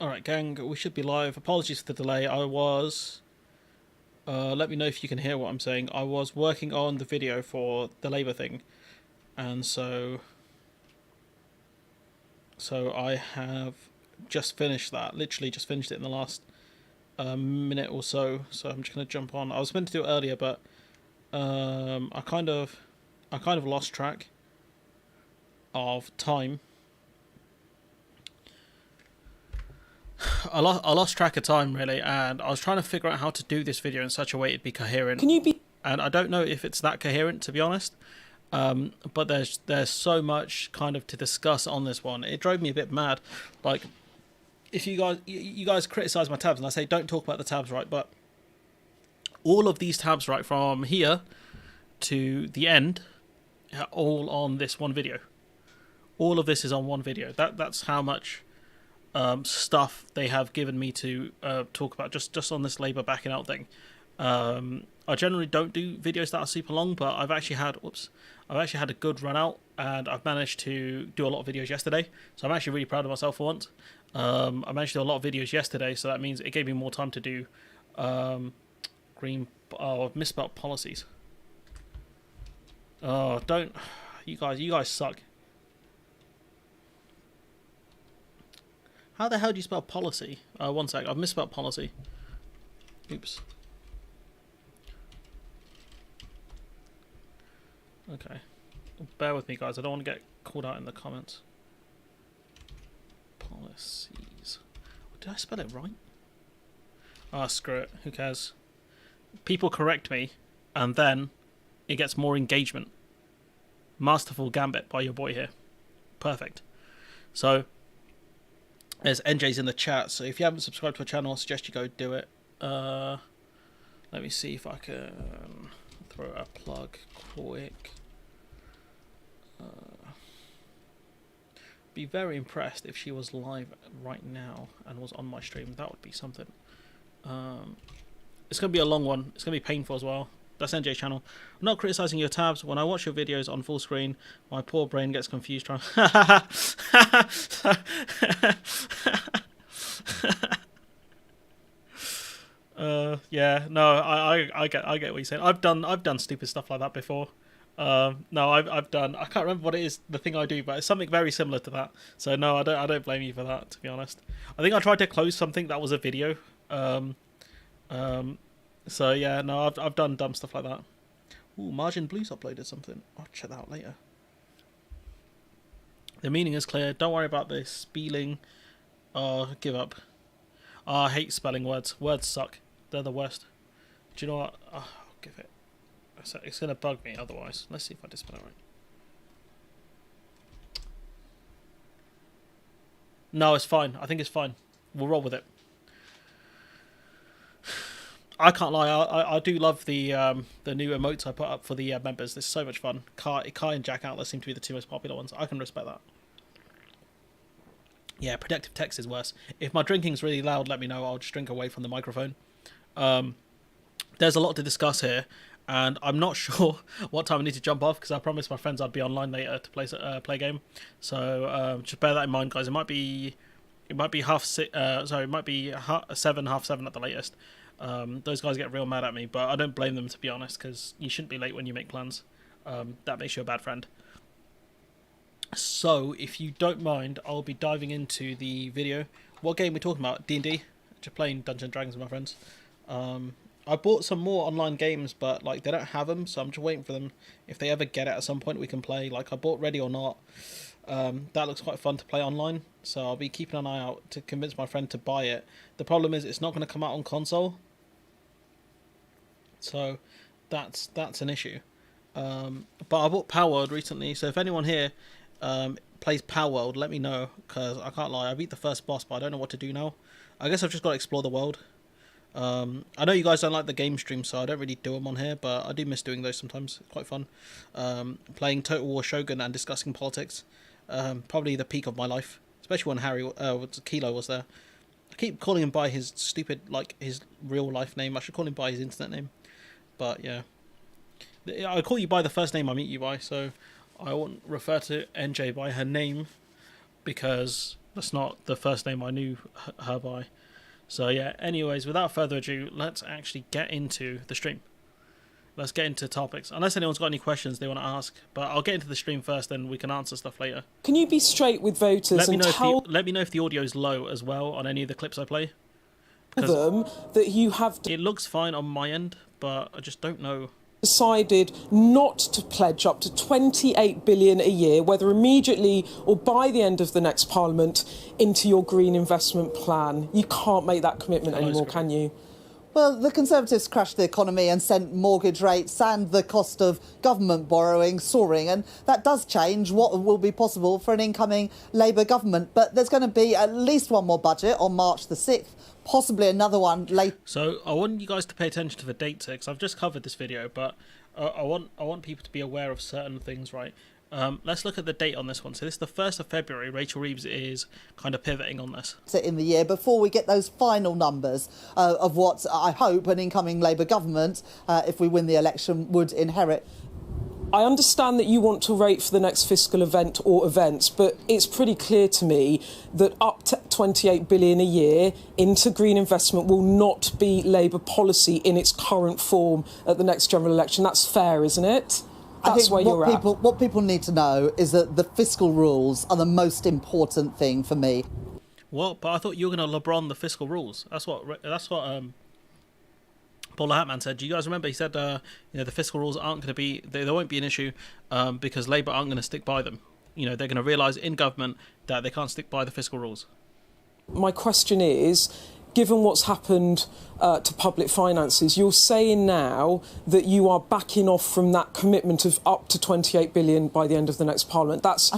Alright, gang, we should be live. Apologies for the delay. I was... let me know if you can hear what I'm saying. I was working on the video for the Labour thing. And so I have just finished that. Literally just finished it in the last minute or so. So I'm just going to jump on. I was meant to do it earlier, but I kind of lost track of time. I lost track of time, really, and I was trying to figure out how to do this video in such a way it'd be coherent. Can you be? And I don't know if it's that coherent, to be honest. But there's so much kind of to discuss on this one. It drove me a bit mad. Like, if you guys criticize my tabs, and I say don't talk about the tabs, right? But all of these tabs, right, from here to the end, are all on this one video. All of this is on one video. That's how much stuff they have given me to talk about just on this Labour backing out thing. I generally don't do videos that are super long, but I've actually had a good run out, and I've managed to do a lot of videos yesterday. So I'm actually really proud of myself for once. I managed to do a lot of videos yesterday, so that means it gave me more time to do I've misspelled policies. Oh, don't you guys suck. How the hell do you spell policy? One sec, I've misspelled policy. Oops. Okay. Bear with me, guys. I don't want to get called out in the comments. Policies. Did I spell it right? Ah, screw it. Who cares? People correct me, and then it gets more engagement. Masterful gambit by your boy here. Perfect. So, there's NJ's in the chat, so if you haven't subscribed to our channel, I suggest you go do it. Let me see if I can throw a plug quick. Be very impressed if she was live right now and was on my stream. That would be something. It's going to be a long one. It's going to be painful as well. That's NJ's channel. I'm not criticising your tabs. When I watch your videos on full screen, my poor brain gets confused trying... Yeah, no, I get what you're saying. I've done stupid stuff like that before. No, I've done... I can't remember what it is, the thing I do, but it's something very similar to that. So no, I don't blame you for that, to be honest. I think I tried to close something that was a video. So yeah, no, I've done dumb stuff like that. Ooh, Margin Blues uploaded something. I'll check that out later. The meaning is clear. Don't worry about the spelling. Give up. I hate spelling words. Words suck. They're the worst. Do you know what? I'll give it. It's going to bug me otherwise. Let's see if I did spell it right. No, it's fine. I think it's fine. We'll roll with it. I can't lie. I do love the new emotes I put up for the members. This is so much fun. Kai and Jack Outlet seem to be the two most popular ones. I can respect that. Yeah, protective text is worse. If my drinking's really loud, let me know. I'll just drink away from the microphone. There's a lot to discuss here, and I'm not sure what time I need to jump off because I promised my friends I'd be online later to play a game. So just bear that in mind, guys. It might be 7:30 it might be 7:30 at the latest. Those guys get real mad at me, but I don't blame them, to be honest, because you shouldn't be late when you make plans. That makes you a bad friend. So, if you don't mind, I'll be diving into the video. What game are we talking about? D&D? Just playing Dungeons & Dragons with my friends. I bought some more online games, but like they don't have them, so I'm just waiting for them. If they ever get it at some point, we can play. Like I bought Ready or Not. That looks quite fun to play online, so I'll be keeping an eye out to convince my friend to buy it. The problem is it's not going to come out on console. So that's an issue. But I bought Power World recently, so if anyone here plays Power World, let me know, because I can't lie, I beat the first boss, but I don't know what to do now. I guess I've just got to explore the world. I know you guys don't like the game stream, so I don't really do them on here, but I do miss doing those sometimes. It's quite fun. Playing Total War Shogun and discussing politics. Probably the peak of my life, especially when Kilo was there. I keep calling him by his stupid, like, his real life name. I should call him by his internet name. But, yeah. I call you by the first name I meet you by, so I won't refer to NJ by her name, because That's not the first name I knew her by. So yeah, anyways, without further ado, let's actually get into the stream. Let's get into topics. Unless anyone's got any questions they want to ask. But I'll get into the stream first, then we can answer stuff later. Can you be straight with voters let me and let me know if the audio is low as well on any of the clips I play. them that you have it looks fine on my end, but I just don't know. Decided not to pledge up to 28 billion a year, whether immediately or by the end of the next Parliament, into your green investment plan. You can't make that commitment anymore, can you? Well, the Conservatives crashed the economy and sent mortgage rates and the cost of government borrowing soaring, and that does change what will be possible for an incoming Labour government. But there's going to be at least one more budget on March the 6th, possibly another one later. So I want you guys to pay attention to the dates here, because I've just covered this video, but I want people to be aware of certain things, right? Let's look at the date on this one. So this is the 1st of February. Rachel Reeves is kind of pivoting on this. In the year before we get those final numbers of what I hope an incoming Labour government, if we win the election, would inherit. I understand that you want to wait for the next fiscal event or events, but it's pretty clear to me that up to 28 billion a year into green investment will not be Labour policy in its current form at the next general election. That's fair, isn't it? That's where you're at. What people need to know is that the fiscal rules are the most important thing for me. What? But I thought you were going to LeBron the fiscal rules. That's what Paula Hatman said. Do you guys remember? He said, the fiscal rules aren't going to be, they won't be an issue because Labour aren't going to stick by them. They're going to realise in government that they can't stick by the fiscal rules. My question is, given what's happened to public finances, you're saying now that you are backing off from that commitment of up to 28 billion by the end of the next Parliament. That's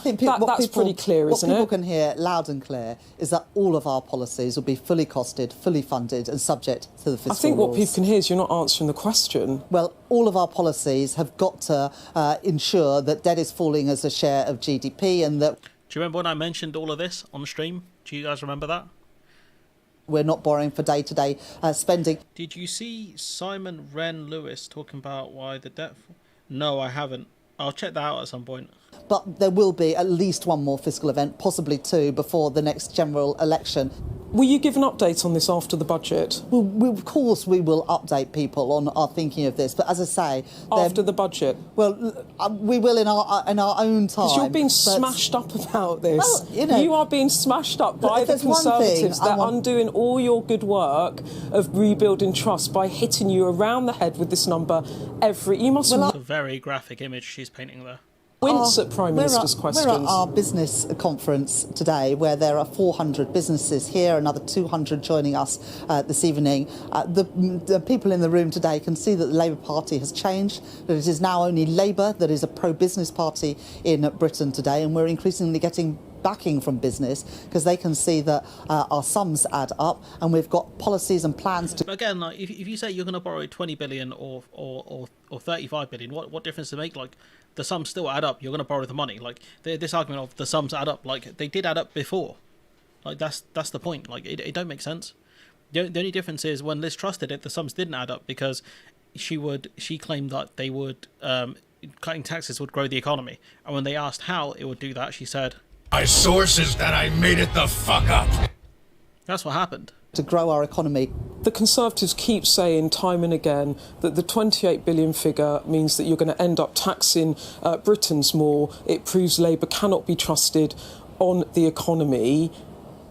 pretty clear, isn't it? What people can hear loud and clear is that all of our policies will be fully costed, fully funded and subject to the fiscal rules. I think what people can hear is you're not answering the question. Well, all of our policies have got to ensure that debt is falling as a share of GDP and that... Do you remember when I mentioned all of this on the stream? Do you guys remember that? We're not borrowing for day-to-day spending. Did you see Simon Wren Lewis talking about why the debt... No, I haven't. I'll check that out at some point. But there will be at least one more fiscal event, possibly two, before the next general election. Will you give an update on this after the budget? Of course we will update people on our thinking of this, but as I say... After the budget? Well, we will in our own time. Because you're being smashed up about this. Well, you are being smashed up by the Conservatives. They're undoing all your good work of rebuilding trust by hitting you around the head with this number You must... It's a very graphic image she's painting there. Wince at Prime Minister's questions. We're at our business conference today where there are 400 businesses here, another 200 joining us this evening. The people in the room today can see that the Labour Party has changed, that it is now only Labour that is a pro-business party in Britain today, and we're increasingly getting backing from business because they can see that our sums add up and we've got policies and plans to... But again, like, if you say you're going to borrow 20 billion or 35 billion, what difference does it make? Like, the sums still add up. You're going to borrow the money. Like, this argument of the sums add up, like, they did add up before. Like, that's the point. Like, it don't make sense. The only difference is when Liz Truss did it, the sums didn't add up because she claimed that they would cutting taxes would grow the economy, and when they asked how it would do that, she said, "My source is that I made it the fuck up." That's what happened. To grow our economy. The Conservatives keep saying time and again that the 28 billion figure means that you're going to end up taxing Britons more. It proves Labour cannot be trusted on the economy.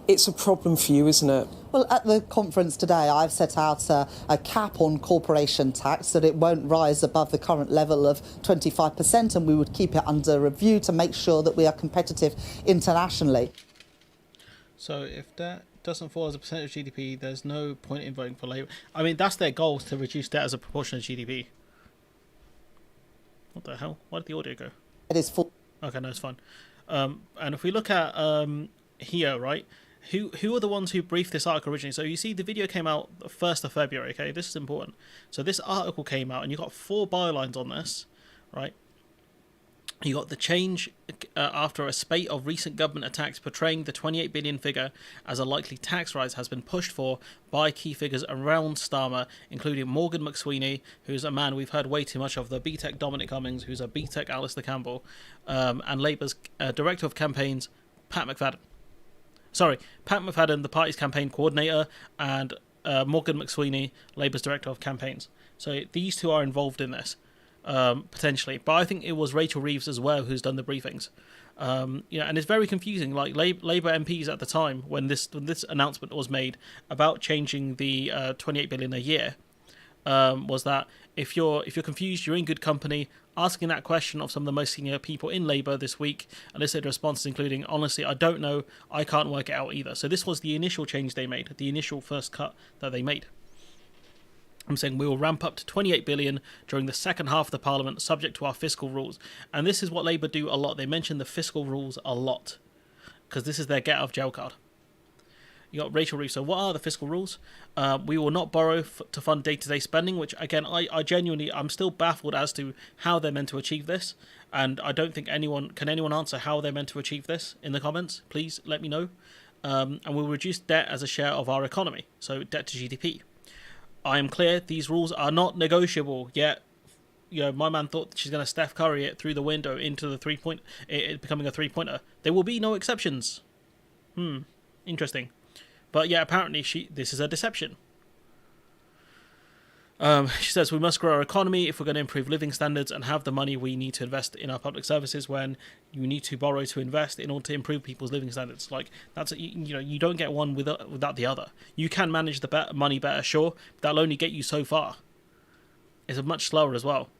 It's a problem for you, isn't it? Well, at the conference today, I've set out a cap on corporation tax, that it won't rise above the current level of 25%, and we would keep it under review to make sure that we are competitive internationally. So if that doesn't fall as a percentage of GDP, there's no point in voting for Labour. I mean, that's their goal, to reduce debt as a proportion of GDP. What the hell? Why did the audio go? It is full. Okay, no, it's fine. And if we look at here, right, who are the ones who briefed this article originally? So you see the video came out the 1st of February, okay? This is important. So this article came out, and you got 4 bylines on this, right? You got the change after a spate of recent government attacks portraying the 28 billion figure as a likely tax rise has been pushed for by key figures around Starmer, including Morgan McSweeney, who's a man we've heard way too much of, the BTEC Dominic Cummings, who's a BTEC Alistair Campbell, and Labour's Director of Campaigns, Pat McFadden. Sorry, Pat McFadden, the party's campaign coordinator, and Morgan McSweeney, Labour's director of campaigns. So these two are involved in this, potentially. But I think it was Rachel Reeves as well who's done the briefings. And it's very confusing. Like Labour MPs at the time, when this announcement was made about changing the 28 billion a year, was that if you're confused, you're in good company. Asking that question of some of the most senior people in Labour this week, elicited responses including, honestly, I don't know, I can't work it out either. So this was the initial change they made, the initial first cut that they made. I'm saying we will ramp up to 28 billion during the second half of the Parliament, subject to our fiscal rules. And this is what Labour do a lot. They mention the fiscal rules a lot, because this is their get out of jail card. You got Rachel Reeves. So what are the fiscal rules? We will not borrow to fund day-to-day spending, which again, I'm still baffled as to how they're meant to achieve this. And I don't think can anyone answer how they're meant to achieve this in the comments? Please let me know. And we'll reduce debt as a share of our economy. So debt to GDP. I am clear these rules are not negotiable yet. My man thought she's going to Steph Curry it through the window into the it becoming a three-pointer. There will be no exceptions. Interesting. But yeah, apparently this is a deception. She says we must grow our economy if we're going to improve living standards and have the money we need to invest in our public services, when you need to borrow to invest in order to improve people's living standards. Like you don't get one without the other. You can manage the money better, sure, but that'll only get you so far. It's much slower as well.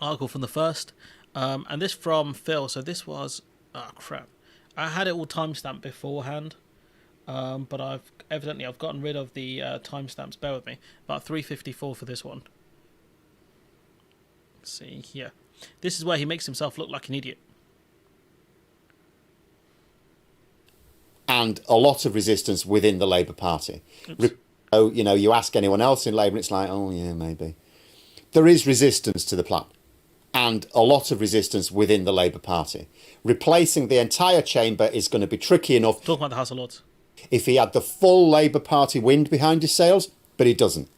Article from the First, and this from Phil. So this was I had it all timestamped beforehand. But I've gotten rid of the timestamps. Bear with me. About 3:54 for this one. Let's see here. This is where he makes himself look like an idiot. And a lot of resistance within the Labour Party. You ask anyone else in Labour, and it's like, oh yeah, maybe. There is resistance to the plan. And a lot of resistance within the Labour Party. Replacing the entire chamber is going to be tricky enough. Talk about the House of Lords. If he had the full Labour Party wind behind his sails, but he doesn't.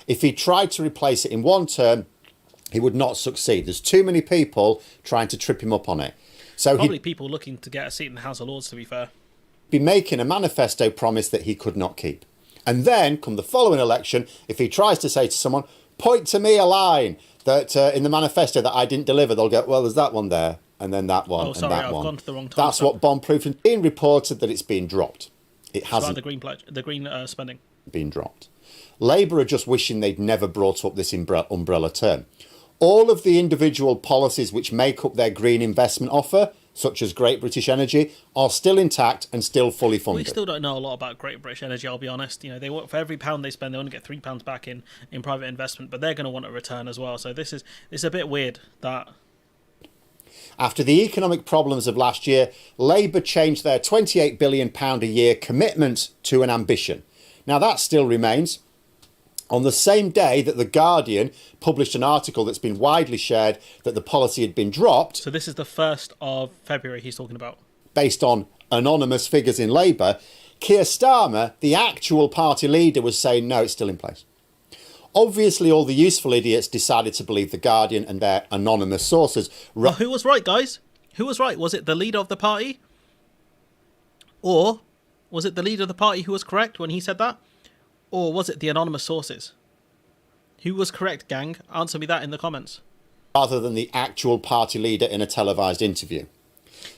If he tried to replace it in one term, he would not succeed. There's too many people trying to trip him up on it. So probably people looking to get a seat in the House of Lords, to be fair. Be making a manifesto promise that he could not keep. And then, come the following election, if he tries to say to someone, point to me a line that in the manifesto that I didn't deliver, they'll go, well, there's that one there, and then that one, and that I've one. Gone to the wrong time. That's what bomb-proof has been reported, that it's been dropped. It hasn't. The green pledge, the green spending. Been dropped. Labour are just wishing they'd never brought up this umbrella term. All of the individual policies which make up their green investment offer, such as Great British Energy, are still intact and still fully funded. We still don't know a lot about Great British Energy, I'll be honest. They want, for every pound they spend, they only get £3 back in private investment, but they're going to want a return as well. So it's a bit weird that. After the economic problems of last year, Labour changed their £28 billion a year commitment to an ambition. Now that still remains. On the same day that The Guardian published an article that's been widely shared that the policy had been dropped. So this is the 1st of February he's talking about. Based on anonymous figures in Labour, Keir Starmer, the actual party leader, was saying no, it's still in place. Obviously, all the useful idiots decided to believe The Guardian and their anonymous sources. Well, who was right, guys? Who was right? Was it the leader of the party? Or was it the leader of the party who was correct when he said that? Or was it the anonymous sources? Who was correct, gang? Answer me that in the comments. Rather than the actual party leader in a televised interview.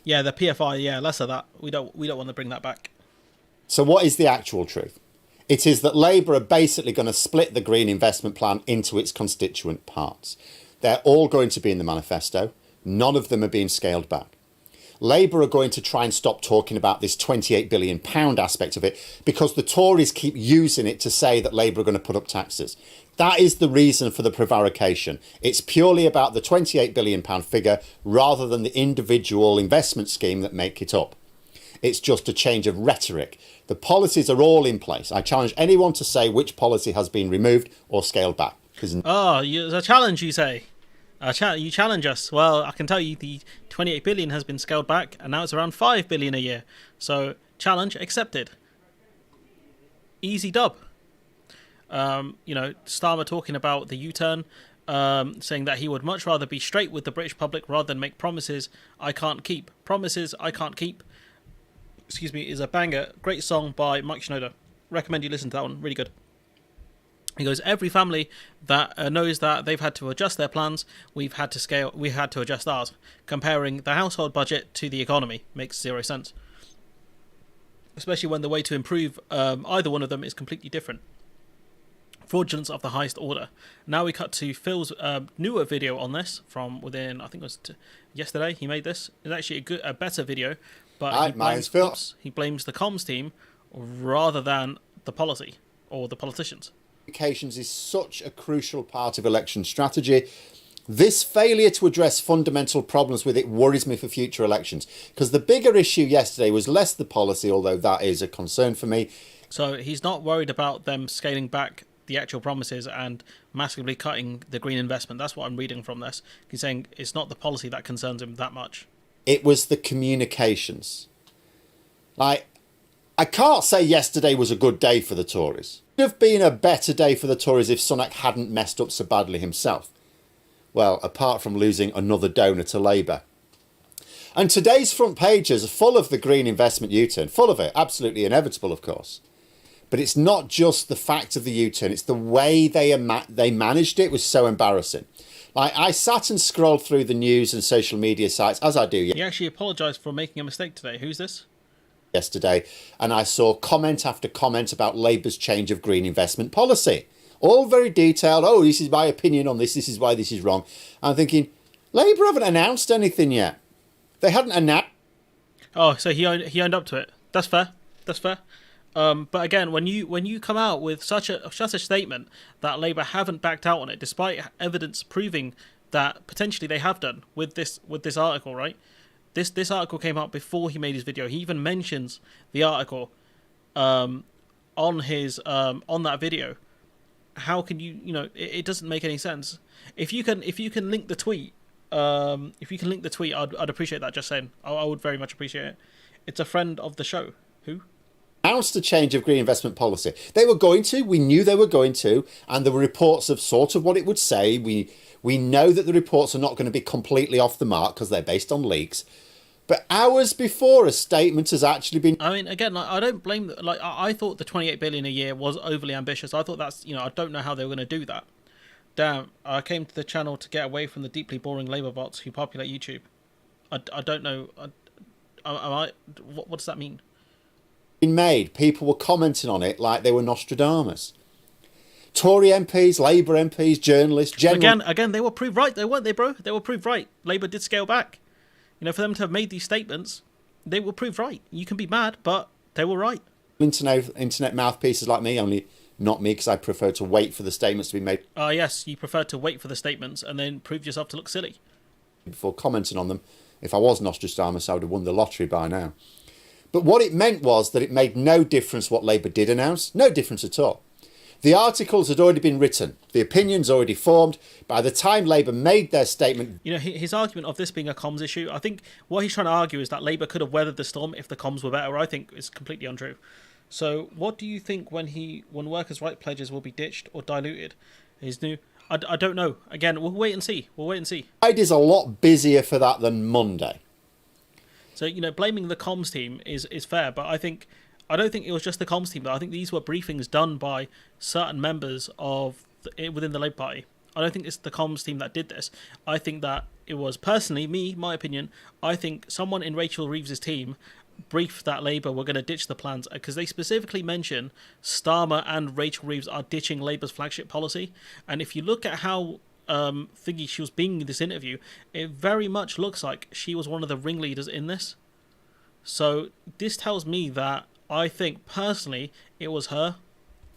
Yeah, the PFI, yeah, less of that. We don't want to bring that back. So what is the actual truth? It is that Labour are basically going to split the Green Investment Plan into its constituent parts. They're all going to be in the manifesto. None of them are being scaled back. Labour are going to try and stop talking about this £28 billion aspect of it because the Tories keep using it to say that Labour are going to put up taxes. That is the reason for the prevarication. It's purely about the £28 billion figure rather than the individual investment scheme that make it up. It's just a change of rhetoric. The policies are all in place. I challenge anyone to say which policy has been removed or scaled back. It's a challenge, you say? You challenge us. Well, I can tell you the 28 billion has been scaled back and now it's around 5 billion a year. So, challenge accepted. Easy dub. Starmer talking about the U-turn, saying that he would much rather be straight with the British public rather than make promises I can't keep. Promises I can't keep. excuse me, is a banger. Great song by Mike Shinoda. Recommend you listen to that one. Really good. He goes, every family that knows that they've had to adjust their plans, we had to adjust ours. Comparing the household budget to the economy makes zero sense. Especially when the way to improve either one of them is completely different. Fraudulence of the highest order. Now we cut to Phil's newer video on this from within, I think it was yesterday he made this. It's actually a better video, but he blames the comms team rather than the policy or the politicians. Communications is such a crucial part of election strategy. This failure to address fundamental problems with it worries me for future elections, because the bigger issue yesterday was less the policy, although that is a concern for me. So he's not worried about them scaling back the actual promises and massively cutting the green investment. That's what I'm reading from this. He's saying it's not the policy that concerns him that much. It was the communications. Like, I can't say yesterday was a good day for the Tories. It would have been a better day for the Tories if Sunak hadn't messed up so badly himself. Well, apart from losing another donor to Labour. And today's front pages are full of the green investment U-turn, full of it, absolutely inevitable, of course. But it's not just the fact of the U-turn, it's the way they managed it was so embarrassing. Like, I sat and scrolled through the news and social media sites, as I do. He actually apologised for making a mistake today. Who's this? Yesterday, and I saw comment after comment about Labour's change of green investment policy. All very detailed. Oh, this is my opinion on this. This is why this is wrong. I'm thinking, Labour haven't announced anything yet. They hadn't announced. Oh, so he owned up to it. That's fair. That's fair. But again, when you come out with such a statement that Labour haven't backed out on it, despite evidence proving that potentially they have done with this article, right? This article came out before he made his video. He even mentions the article on that video. How can it doesn't make any sense. If you can link the tweet, I'd appreciate that. Just saying, I would very much appreciate it. It's a friend of the show. Who? Announced a change of green investment policy. They were going to. We knew they were going to, and there were reports of sort of what it would say. We know that the reports are not going to be completely off the mark because they're based on leaks. But hours before a statement has actually been... I mean, again, I don't blame... I thought the 28 billion a year was overly ambitious. I thought that's... I don't know how they were going to do that. Damn, I came to the channel to get away from the deeply boring Labour bots who populate YouTube. I don't know... what does that mean? Been made. People were commenting on it like they were Nostradamus. Tory MPs, Labour MPs, journalists... Again, they were proved right, though, weren't they, bro? They were proved right. Labour did scale back. For them to have made these statements, they were proved right. You can be mad, but they were right. Internet mouthpieces like me, only not me, because I prefer to wait for the statements to be made. Yes, you prefer to wait for the statements and then prove yourself to look silly. Before commenting on them. If I was Nostradamus, I would have won the lottery by now. But what it meant was that it made no difference what Labour did announce. No difference at all. The articles had already been written. The opinions already formed. By the time Labour made their statement... His argument of this being a comms issue, I think what he's trying to argue is that Labour could have weathered the storm if the comms were better. I think is completely untrue. So what do you think when workers' right pledges will be ditched or diluted? His new... I don't know. Again, we'll wait and see. Friday's a lot busier for that than Monday. So, blaming the comms team is fair, but I don't think it was just the comms team, though. I think these were briefings done by certain members within the Labour Party. I don't think it's the comms team that did this. I think that it was, personally, my opinion, I think someone in Rachel Reeves' team briefed that Labour were going to ditch the plans, because they specifically mention Starmer and Rachel Reeves are ditching Labour's flagship policy. And if you look at how she was being in this interview, it very much looks like she was one of the ringleaders in this. So this tells me that I think, personally, it was her.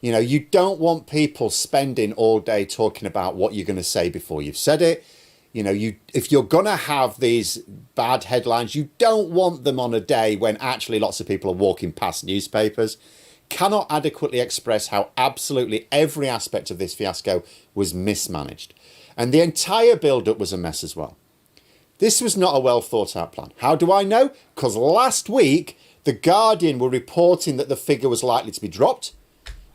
You don't want people spending all day talking about what you're going to say before you've said it. If you're going to have these bad headlines, you don't want them on a day when actually lots of people are walking past newspapers. Cannot adequately express how absolutely every aspect of this fiasco was mismanaged. And the entire build-up was a mess as well. This was not a well thought out plan. How do I know? Because last week, The Guardian were reporting that the figure was likely to be dropped.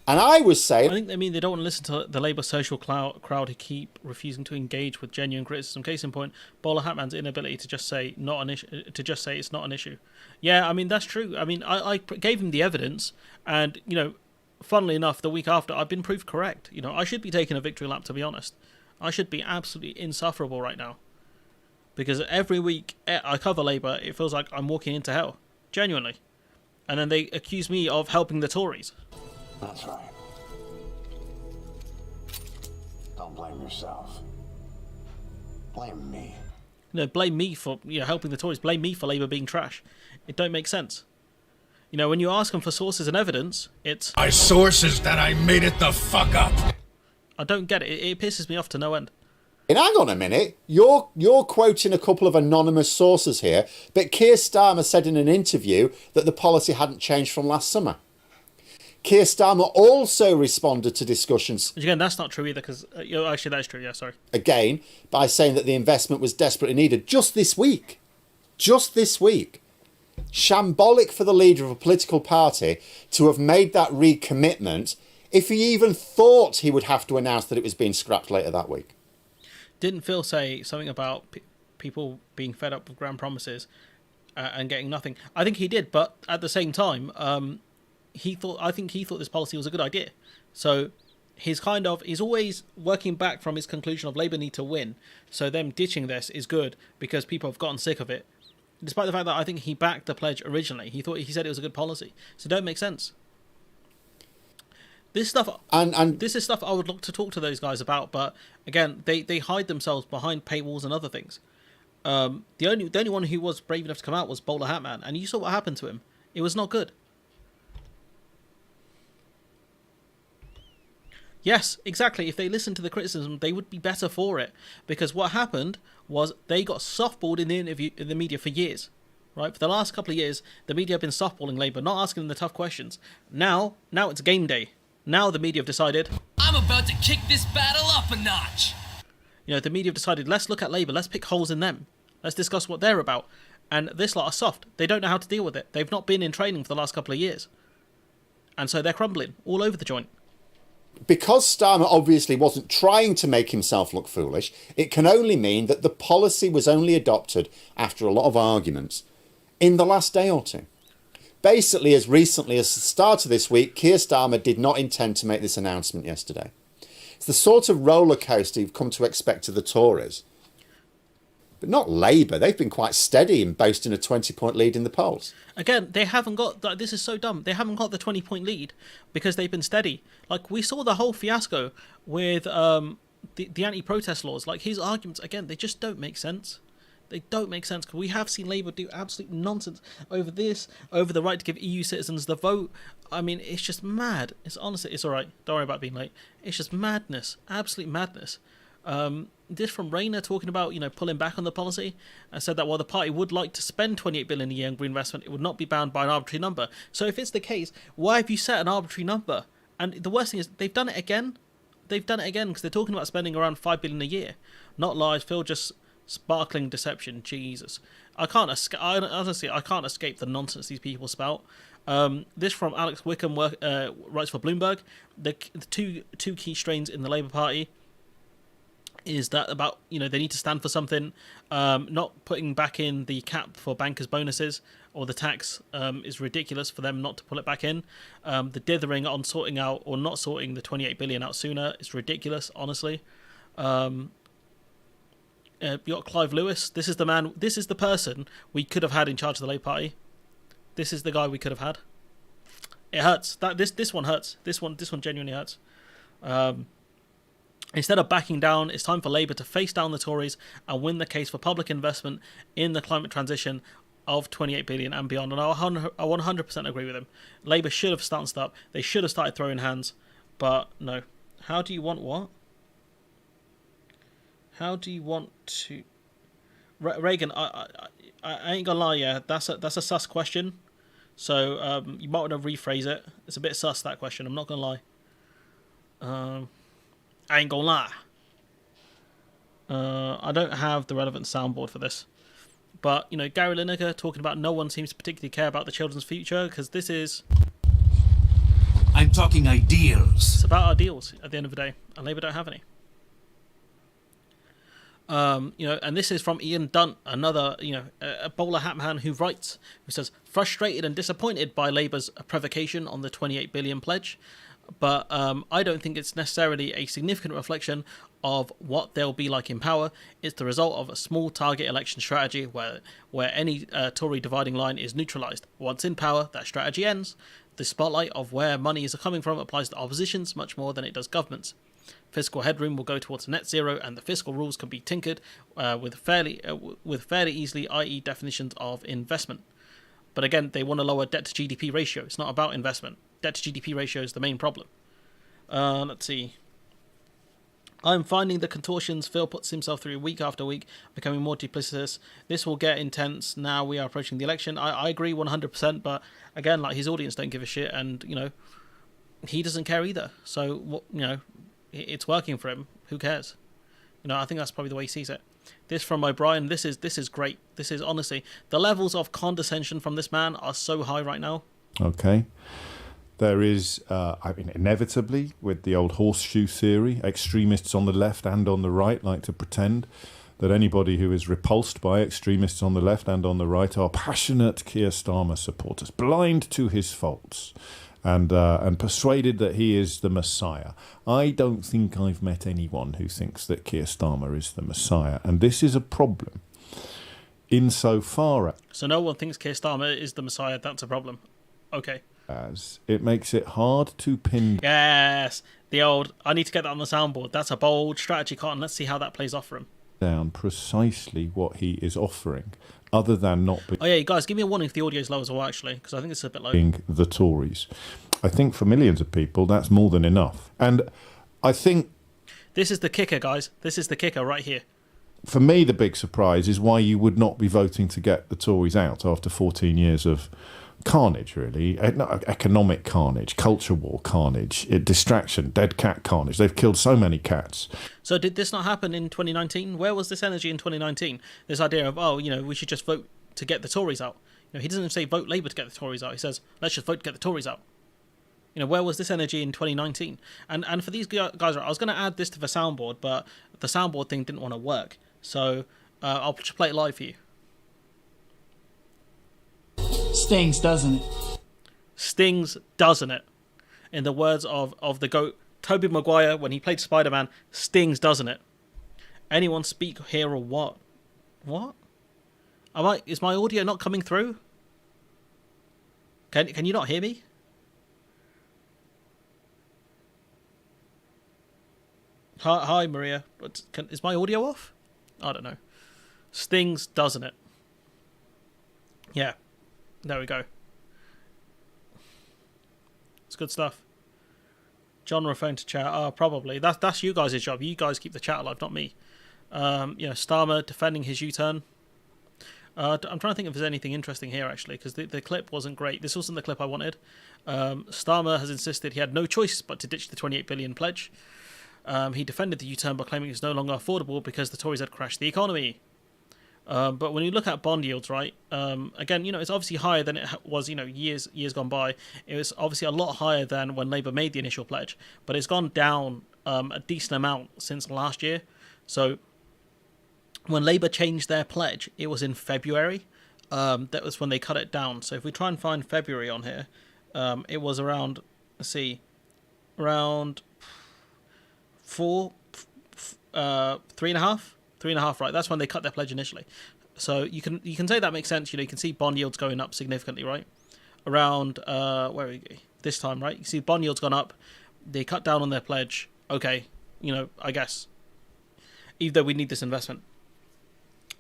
And I was saying, I think they don't want to listen to the Labour social crowd who keep refusing to engage with genuine criticism. Case in point, Bowler Hatman's inability to just say not an issue, to just say it's not an issue. Yeah, I mean that's true. I mean I gave him the evidence, and funnily enough, the week after I've been proved correct. I should be taking a victory lap, to be honest. I should be absolutely insufferable right now, because every week I cover Labour, it feels like I'm walking into hell, genuinely, and then they accuse me of helping the Tories. That's right. Don't blame yourself. Blame me. Blame me for helping the Tories. Blame me for Labour being trash. It don't make sense. When you ask them for sources and evidence, it's... My source is that I made it the fuck up. I don't get it. It pisses me off to no end. and hang on a minute, you're quoting a couple of anonymous sources here, but Keir Starmer said in an interview that the policy hadn't changed from last summer. Keir Starmer also responded to discussions... Which again, that's not true either, because... actually, that is true, yeah, sorry. Again, by saying that the investment was desperately needed just this week. Just this week. Shambolic for the leader of a political party to have made that recommitment if he even thought he would have to announce that it was being scrapped later that week. Didn't Phil say something about people being fed up with grand promises and getting nothing? I think he did, but at the same time, I think he thought this policy was a good idea. So he's always working back from his conclusion of Labour need to win. So them ditching this is good because people have gotten sick of it. Despite the fact that I think he backed the pledge originally, he said it was a good policy. So it don't make sense. This stuff and this is stuff I would look to talk to those guys about, but again, they hide themselves behind paywalls and other things. The only one who was brave enough to come out was Bowler Hatman, and you saw what happened to him. It was not good. Yes, exactly. If they listened to the criticism, they would be better for it. Because what happened was they got softballed in the media for years. Right? For the last couple of years, the media have been softballing Labour, not asking them the tough questions. Now it's game day. Now the media have decided... I'm about to kick this battle up a notch. The media have decided, let's look at Labour, let's pick holes in them. Let's discuss what they're about. And this lot are soft. They don't know how to deal with it. They've not been in training for the last couple of years. And so they're crumbling all over the joint. Because Starmer obviously wasn't trying to make himself look foolish, it can only mean that the policy was only adopted after a lot of arguments in the last day or two. Basically, as recently as the start of this week, Keir Starmer did not intend to make this announcement yesterday. It's the sort of roller coaster you've come to expect of the Tories. But not Labour. They've been quite steady in boasting a 20-point lead in the polls. Again, they haven't got... This is so dumb. They haven't got the 20-point lead because they've been steady. Like, we saw the whole fiasco with the anti-protest laws. Like, his arguments, again, they just don't make sense. They don't make sense because we have seen Labour do absolute nonsense over this, over the right to give EU citizens the vote. I mean, it's just mad. It's honestly, it's all right. Don't worry about being late. It's just madness. Absolute madness. This from Rayner talking about, pulling back on the policy and said that while the party would like to spend 28 billion a year on green investment, it would not be bound by an arbitrary number. So if it's the case, why have you set an arbitrary number? And the worst thing is they've done it again. They've done it again because they're talking about spending around 5 billion a year. Not lies, Phil, just sparkling deception. Jesus. I can't escape the nonsense these people spout. This from Alex Wickham, writes for Bloomberg. The two key strains in the Labour Party is that about, they need to stand for something. Not putting back in the cap for bankers' bonuses or the tax is ridiculous for them not to pull it back in. The dithering on sorting out or not sorting the 28 billion out sooner is ridiculous, honestly. You got Clive Lewis. This is the man. This is the person we could have had in charge of the Labour Party. This is the guy we could have had. It hurts. This one hurts. This one genuinely hurts. Instead of backing down, it's time for Labour to face down the Tories and win the case for public investment in the climate transition of 28 billion and beyond. And I 100% agree with him. Labour should have stanced up. They should have started throwing hands. But no. How do you want what? How do you want to... Reagan, I ain't gonna lie, yeah. That's a sus question. So you might want to rephrase it. It's a bit sus, that question. I'm not gonna lie. I ain't gonna lie. I don't have the relevant soundboard for this. But, Gary Lineker talking about no one seems to particularly care about the children's future, because this is... I'm talking ideals. It's about ideals at the end of the day, and Labour don't have any. And this is from Ian Dunt, another, a bowler hat man who writes, who says, frustrated and disappointed by Labour's provocation on the 28 billion pledge, but I don't think it's necessarily a significant reflection of what they'll be like in power. It's the result of a small target election strategy where any Tory dividing line is neutralised. Once in power, that strategy ends. The spotlight of where money is coming from applies to oppositions much more than it does governments. Fiscal headroom will go towards net zero, and the fiscal rules can be tinkered with fairly easily, i.e. definitions of investment. But again, they want to lower debt to GDP ratio. It's not about investment. Debt to GDP ratio is the main problem. Let's see. I'm finding the contortions Phil puts himself through week after week, becoming more duplicitous. This will get intense now we are approaching the election. I agree 100%, but again, like, his audience don't give a shit, and, he doesn't care either. So, it's working for him. Who cares? I think that's probably the way he sees it. This from O'Brien. This is great. This is, honestly, the levels of condescension from this man are so high right now. Okay. There is, inevitably, with the old horseshoe theory, extremists on the left and on the right like to pretend that anybody who is repulsed by extremists on the left and on the right are passionate Keir Starmer supporters, blind to his faults, and persuaded that he is the Messiah. I don't think I've met anyone who thinks that Keir Starmer is the Messiah, and this is a problem. Insofar So no one thinks Keir Starmer is the Messiah. That's a problem. Okay. as it makes it hard to pin Yes, the old, I need to get that on the soundboard. That's a bold strategy, Cotton. Let's see how that plays off for him. down precisely what he is offering, other than not Oh yeah, guys, give me a warning if the audio's low as well, actually, because I think it's a bit low. being the Tories. I think for millions of people, that's more than enough. And I think This is the kicker, guys. This is the kicker right here. for me, the big surprise is why you would not be voting to get the Tories out after 14 years of carnage, really. Economic carnage, culture war carnage, distraction, dead cat carnage. They've killed so many cats. So did this not happen in 2019? Where was this energy in 2019? This idea of, we should just vote to get the Tories out. He doesn't say vote Labour to get the Tories out. He says, let's just vote to get the Tories out. Where was this energy in 2019? And for these guys, I was going to add this to the soundboard, but the soundboard thing didn't want to work. So I'll just play it live for you. Stings, doesn't it? Stings, doesn't it? In the words of the GOAT, Tobey Maguire, when he played Spider-Man, stings, doesn't it? Anyone speak here or what? What? Is my audio not coming through? Can you not hear me? Hi, Maria. Is my audio off? I don't know. Stings, doesn't it? Yeah. There we go. It's good stuff. John referring to chat. Oh, probably. That's you guys' job. You guys keep the chat alive, not me. Starmer defending his U-turn. I'm trying to think if there's anything interesting here, actually, because the clip wasn't great. This wasn't the clip I wanted. Starmer has insisted he had no choice but to ditch the 28 billion pledge. He defended the U-turn by claiming it's no longer affordable because the Tories had crashed the economy. But when you look at bond yields, right, again, it's obviously higher than it was, years gone by. It was obviously a lot higher than when Labour made the initial pledge, but it's gone down a decent amount since last year. So when Labour changed their pledge, it was in February. That was when they cut it down. So if we try and find February on here, it was around, around 3.5, right? That's when they cut their pledge initially. So you can say that makes sense. You can see bond yields going up significantly, right? Around where are we? This time, right? You see bond yields gone up. They cut down on their pledge. Okay, I guess. Either we need this investment.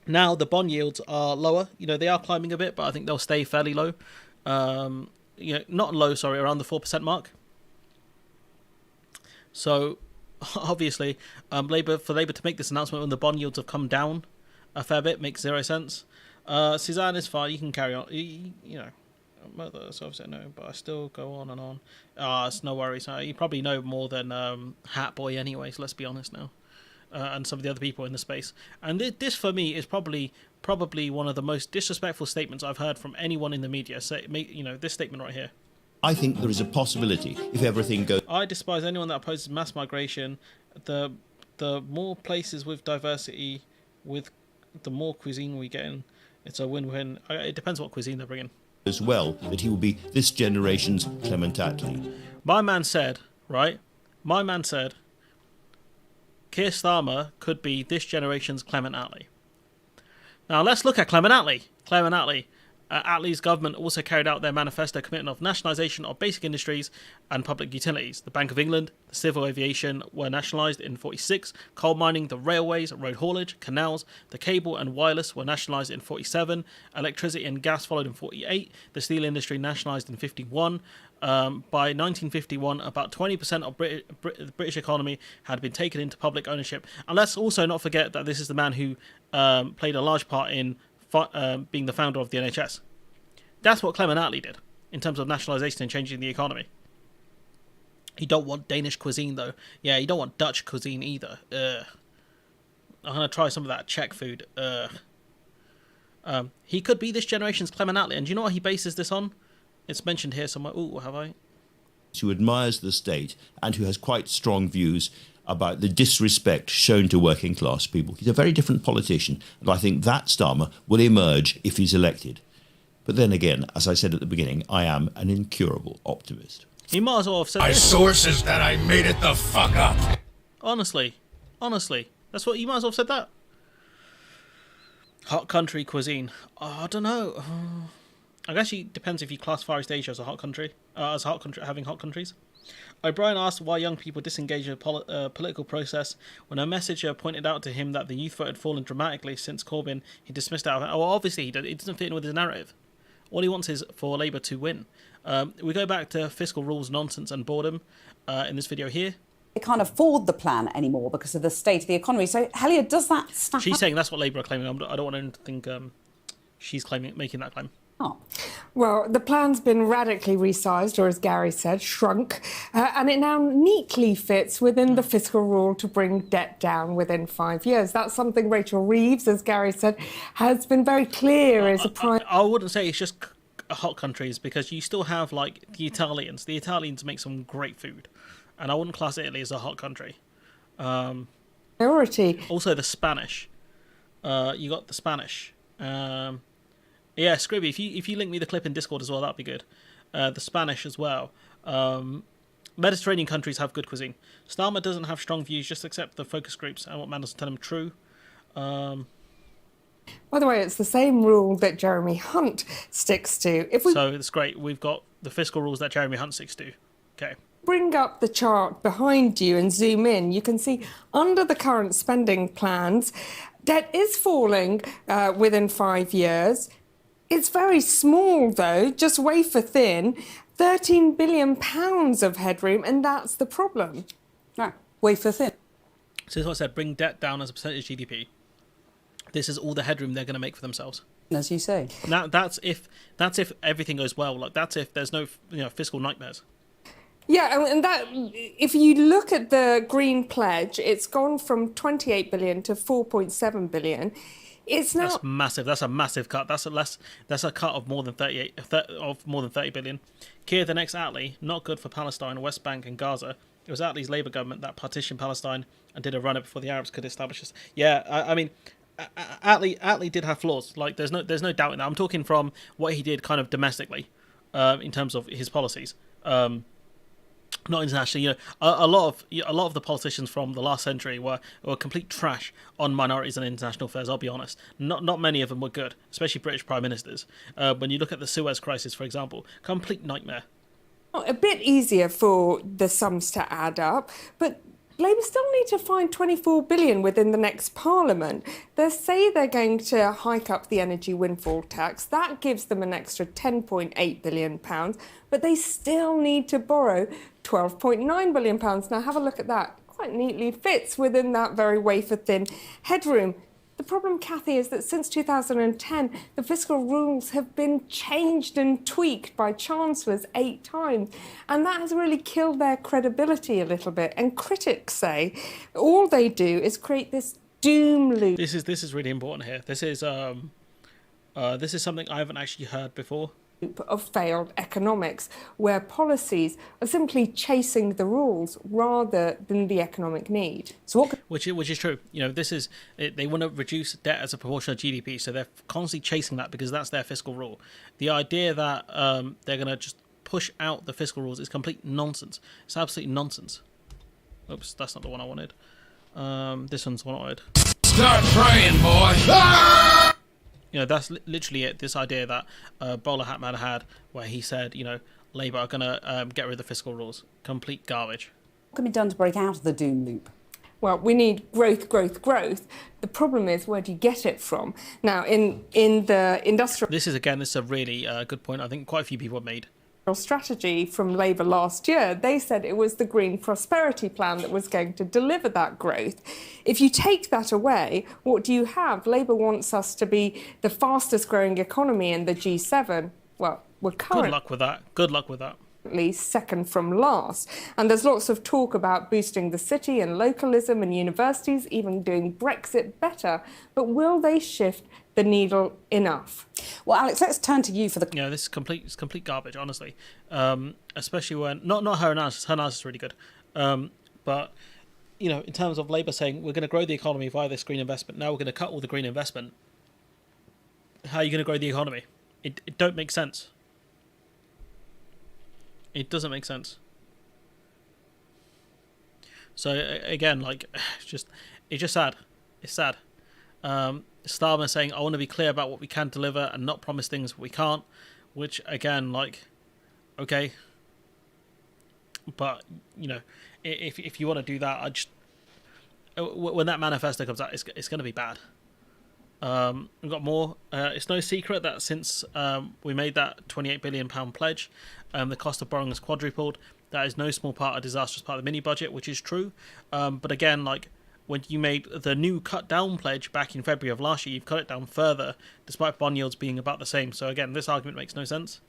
Now the bond yields are lower. They are climbing a bit, but I think they'll stay fairly low. Not low, sorry, around the 4% mark. So obviously, Labour to make this announcement when the bond yields have come down a fair bit makes zero sense. Suzanne is fine. You can carry on. Mother, so obviously no, but I still go on and on. It's no worries. You probably know more than Hat Boy anyway, so let's be honest now. And some of the other people in the space. And this for me is probably one of the most disrespectful statements I've heard from anyone in the media. This statement right here. I think there is a possibility, if everything goes... I despise anyone that opposes mass migration. The more places with diversity, with the more cuisine we get in, it's a win-win. It depends what cuisine they're bringing. ...as well, that he will be this generation's Clement Attlee. My man said, right? My man said, Keir Starmer could be this generation's Clement Attlee. Now let's look at Clement Attlee. Clement Attlee. Attlee's government also carried out their manifesto commitment of nationalisation of basic industries and public utilities. The Bank of England, the civil aviation were nationalised in 46, coal mining, the railways, road haulage, canals, the cable and wireless were nationalised in 47, electricity and gas followed in 48, the steel industry nationalised in 51. By 1951, about 20% of the British economy had been taken into public ownership. And let's also not forget that this is the man who played a large part in being the founder of the NHS. That's what Clement Attlee did in terms of nationalisation and changing the economy. You don't want Danish cuisine though. Yeah, you don't want Dutch cuisine either. I'm gonna try some of that Czech food. He could be this generation's Clement Attlee, and do you know what he bases this on? It's mentioned here somewhere. Ooh, have I? Who admires the state and who has quite strong views about the disrespect shown to working class people. He's a very different politician, and I think that Starmer will emerge if he's elected. But then again, as I said at the beginning, I am an incurable optimist. He might as well have said My this. sources that I made it the fuck up. Honestly, that's what you might as well have said that. Hot country cuisine. Oh, I don't know. I guess it depends if you class Far East Asia as a hot country, having hot countries. O'Brien asked why young people disengage in the political process. When a messenger pointed out to him that the youth vote had fallen dramatically since Corbyn, he dismissed it. Oh, well, obviously he did. It doesn't fit in with his narrative. All he wants is for Labour to win. We go back to fiscal rules, nonsense and boredom in this video here. They can't afford the plan anymore because of the state of the economy. So, Helia, does that stack She's up? saying that's what Labour are claiming. I don't want anyone to think she's making that claim. Oh. Well, the plan's been radically resized, or as Gary said, shrunk, and it now neatly fits within the fiscal rule to bring debt down within 5 years. That's something Rachel Reeves, as Gary said, has been very clear as a prime... I wouldn't say it's just hot countries, because you still have, like, the Italians. The Italians make some great food, and I wouldn't class Italy as a hot country. Priority. Also, the Spanish. You got the Spanish. Yeah, Scribby, if you link me the clip in Discord as well, that'd be good. The Spanish as well. Mediterranean countries have good cuisine. Starmer doesn't have strong views, just accept the focus groups and what man doesn't tell him true. By the way, it's the same rule that Jeremy Hunt sticks to. So it's great. We've got the fiscal rules that Jeremy Hunt sticks to. Okay. Bring up the chart behind you and zoom in, you can see under the current spending plans, debt is falling within 5 years. It's very small, though, just wafer thin, £13 billion of headroom, and that's the problem. No, wafer thin. So as I said, bring debt down as a percentage of GDP. This is all the headroom they're going to make for themselves. As you say. Now, that's if everything goes well. Like, that's if there's no fiscal nightmares. Yeah, and that if you look at the Green Pledge, it's gone from 28 billion to 4.7 billion. It's now that's massive. That's a massive cut. That's a cut of more than 30 billion. Keir, the next Attlee, not good for Palestine, West Bank, and Gaza. It was Attlee's Labour government that partitioned Palestine and did a run it before the Arabs could establish this. Yeah, I mean, Attlee did have flaws. Like there's no doubt in that. I'm talking from what he did kind of domestically, in terms of his policies. Not internationally, a lot of the politicians from the last century were complete trash on minorities and international affairs. I'll be honest, not many of them were good, especially British prime ministers. When you look at the Suez crisis, for example, complete nightmare. a bit easier for the sums to add up, but Labour still need to find 24 billion within the next Parliament. They say they're going to hike up the energy windfall tax. That gives them an extra £10.8 billion, but they still need to borrow £12.9 billion. Now have a look at that. Quite neatly fits within that very wafer-thin headroom. The problem, Cathy, is that since 2010, the fiscal rules have been changed and tweaked by chancellors 8 times, and that has really killed their credibility a little bit. And critics say all they do is create this doom loop. This is really important here. This is something I haven't actually heard before. of failed economics, where policies are simply chasing the rules rather than the economic need. So which is true. You know, this is they want to reduce debt as a proportion of GDP, so they're constantly chasing that because that's their fiscal rule. The idea that they're going to just push out the fiscal rules is complete nonsense. It's absolutely nonsense. Oops, that's not the one I wanted. This one's the one I wanted. Start praying, boy. You know, that's literally it. This idea that Bowler Hatman had, where he said, you know, Labour are going to get rid of the fiscal rules. Complete garbage. What can be done to break out of the doom loop? Well, we need growth, growth, growth. The problem is, where do you get it from? Now, in the industrial... This is a really good point. I think quite a few people have made. Strategy from Labour last year, they said it was the Green Prosperity Plan that was going to deliver that growth. If you take that away, what do you have? Labour wants us to be the fastest growing economy in the G7. Well, we're currently... Good luck with that. Good luck with that. Second from last. And there's lots of talk about boosting the city and localism and universities, even doing Brexit better. But will they shift the needle enough? Well, Alex, let's turn to you for the... Yeah, this is complete garbage, honestly. Especially when... Not her analysis. Her analysis is really good. But, you know, in terms of Labour saying we're going to grow the economy via this green investment, now we're going to cut all the green investment. How are you going to grow the economy? It don't make sense. It doesn't make sense. So again, like, it's just sad. It's sad. Starmer saying, I want to be clear about what we can deliver and not promise things we can't, which again, like, okay. But, you know, if you want to do that, when that manifesto comes out, it's going to be bad. We've got more. It's no secret that since we made that £28 billion pledge, the cost of borrowing has quadrupled. That is no small part, a disastrous part of the mini budget, which is true. But again, like, when you made the new cut down pledge back in February of last year, you've cut it down further, despite bond yields being about the same. So again, this argument makes no sense.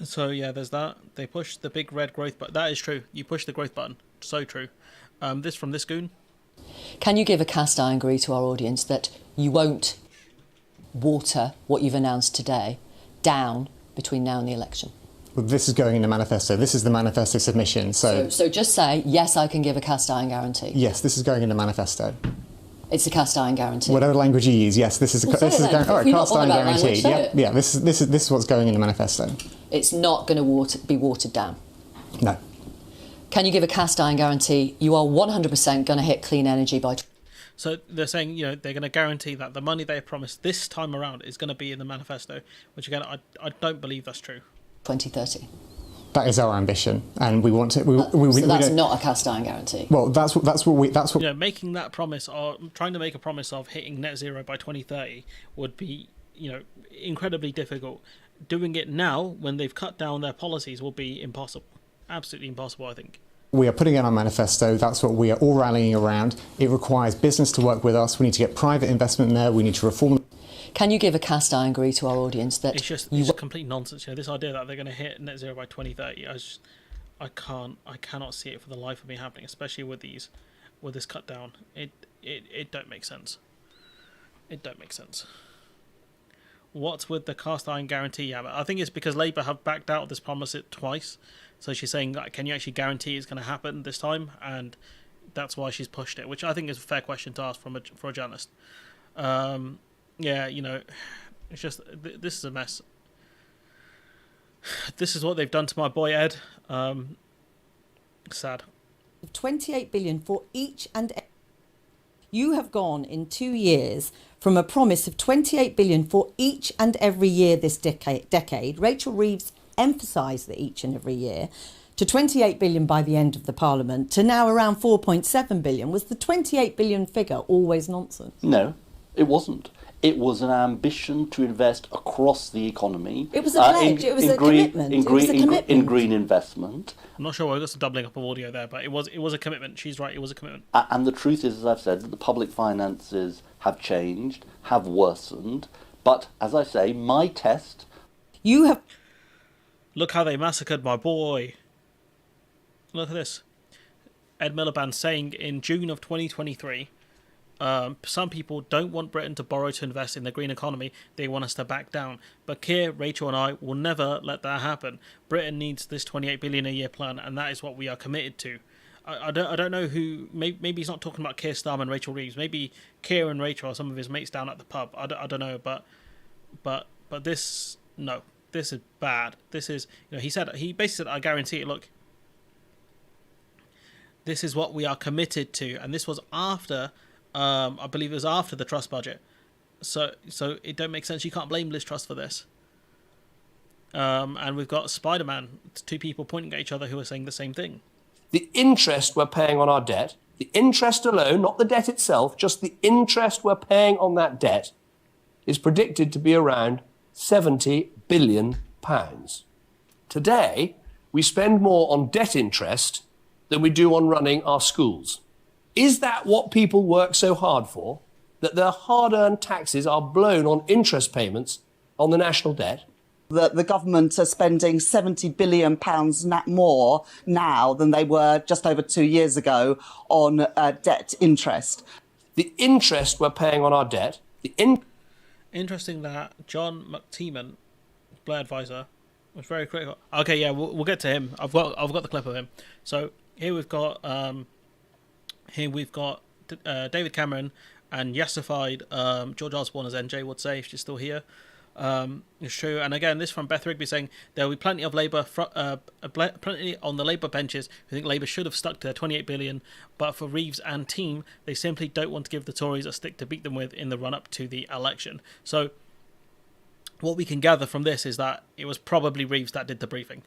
So yeah, there's that. They push the big red growth button. That is true. You push the growth button. So true. This from this goon. Can you give a cast iron agree to our audience that you won't water what you've announced today down between now and the election? Well, this is going in the manifesto. This is the manifesto submission. So just say, yes, I can give a cast iron guarantee. Yes, this is going in the manifesto. It's a cast iron guarantee. Whatever language you use, yes, this is going. All right, cast iron guarantee. Language, yeah, this is what's going in the manifesto. It's not going to be watered down. No. Can you give a cast iron guarantee you are 100% going to hit clean energy by... So they're saying, you know, they're going to guarantee that the money they promised this time around is going to be in the manifesto, which again, I don't believe that's true. 2030. That is our ambition, and we want to. So that's not a cast iron guarantee. Well, that's what. You know, making that promise or trying to make a promise of hitting net zero by 2030 would be, you know, incredibly difficult. Doing it now, when they've cut down their policies, will be impossible. Absolutely impossible, I think. We are putting in our manifesto. That's what we are all rallying around. It requires business to work with us. We need to get private investment there. We need to reform. Can you give a cast iron agree to our audience that it's complete nonsense? You know, this idea that they're going to hit net zero by 2030, I cannot see it for the life of me happening, especially with this cut down. It don't make sense. It don't make sense. What's with the cast iron guarantee? Yeah, but I think it's because Labour have backed out of this promise twice. So she's saying, can you actually guarantee it's going to happen this time? And that's why she's pushed it, which I think is a fair question to ask for a journalist. Yeah, you know, it's just, this is a mess. This is what they've done to my boy Ed. Sad. 28 billion for each and every. You have gone in 2 years from a promise of 28 billion for each and every year this decade. Rachel Reeves emphasised that each and every year, to 28 billion by the end of the Parliament, to now around 4.7 billion. Was the 28 billion figure always nonsense? No, it wasn't. It was an ambition to invest across the economy. It was a pledge. It was a commitment. In green investment. I'm not sure why I got some doubling up of audio there, but it was a commitment. She's right. It was a commitment. And the truth is, as I've said, that the public finances have changed, have worsened. But as I say, my test. You have. Look how they massacred my boy. Look at this. Ed Miliband saying in June of 2023. Some people don't want Britain to borrow to invest in the green economy. They want us to back down. But Keir, Rachel and I will never let that happen. Britain needs this 28 billion a year plan, and that is what we are committed to. I don't know who. Maybe he's not talking about Keir Starmer and Rachel Reeves. Maybe Keir and Rachel are some of his mates down at the pub. I don't know. But this, no, this is bad. This is, he basically said, I guarantee it. Look, this is what we are committed to, and this was after. I believe it was after the trust budget, so it don't make sense. You can't blame Liz Truss for this. And we've got Spider-Man, two people pointing at each other who are saying the same thing. The interest we're paying on our debt, the interest alone, not the debt itself, just the interest we're paying on that debt, is predicted to be around £70 billion. Today, we spend more on debt interest than we do on running our schools. Is that what people work so hard for? That their hard-earned taxes are blown on interest payments on the national debt? The government are spending £70 billion more now than they were just over 2 years ago on debt interest. The interest we're paying on our debt... Interesting that John McTeeman, Blair advisor, was very critical. Okay, yeah, we'll get to him. I've got the clip of him. So here we've got David Cameron and yassified George Osborne, as NJ would say if she's still here. It's true. And again, this from Beth Rigby saying there will be plenty of Labour, plenty on the Labour benches who think Labour should have stuck to their 28 billion, but for Reeves and team, they simply don't want to give the Tories a stick to beat them with in the run-up to the election. So what we can gather from this is that it was probably Reeves that did the briefing.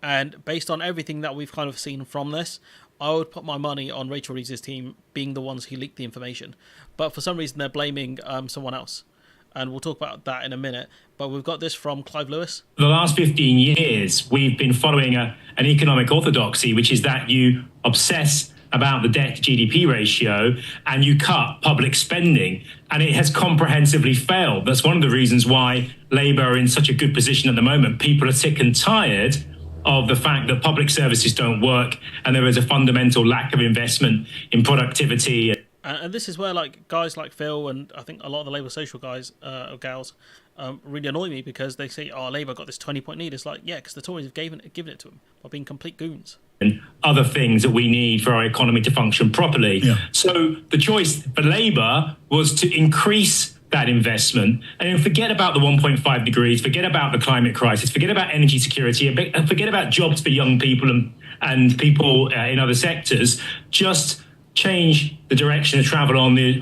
And based on everything that we've kind of seen from this, I would put my money on Rachel Reeves' team being the ones who leaked the information. But for some reason, they're blaming someone else. And we'll talk about that in a minute. But we've got this from Clive Lewis. For the last 15 years, we've been following an economic orthodoxy, which is that you obsess about the debt to GDP ratio and you cut public spending. And it has comprehensively failed. That's one of the reasons why Labour are in such a good position at the moment. People are sick and tired of the fact that public services don't work and there is a fundamental lack of investment in productivity. And this is where guys like Phil and I think a lot of the Labour social guys or gals really annoy me because they say, oh, Labour got this 20-point lead. It's like, yeah, because the Tories have given it to them by being complete goons. And other things that we need for our economy to function properly. Yeah. So the choice for Labour was to increase that investment and forget about the 1.5 degrees, forget about the climate crisis, forget about energy security, and forget about jobs for young people and people in other sectors. Just change the direction of travel on the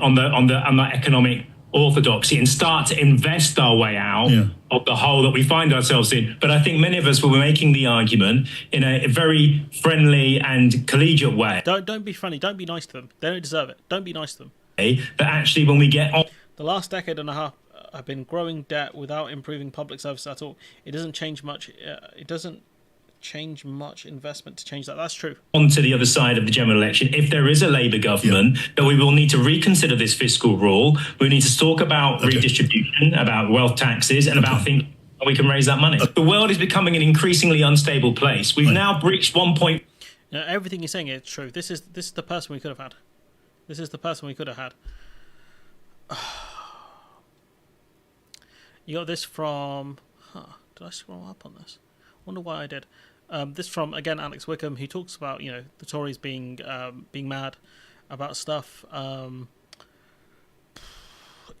economic orthodoxy and start to invest our way out of the hole that we find ourselves in. But I think many of us were making the argument in a very friendly and collegiate way. Don't be funny. Don't be nice to them. They don't deserve it. Don't be nice to them. That actually, when we get on. The last decade and a half have been growing debt without improving public service at all. It doesn't change much. It doesn't change much investment to change that. That's true. On to the other side of the general election, if there is a Labour government, then we will need to reconsider this fiscal rule. We need to talk about redistribution, about wealth taxes, and about thinking how we can raise that money. The world is becoming an increasingly unstable place. We've now breached 1 point. Everything you're saying is true. This is the person we could have had. This is the person we could have had. You got this from... did I scroll up on this? Wonder why I did. This from, again, Alex Wickham, who talks about, the Tories being mad about stuff, about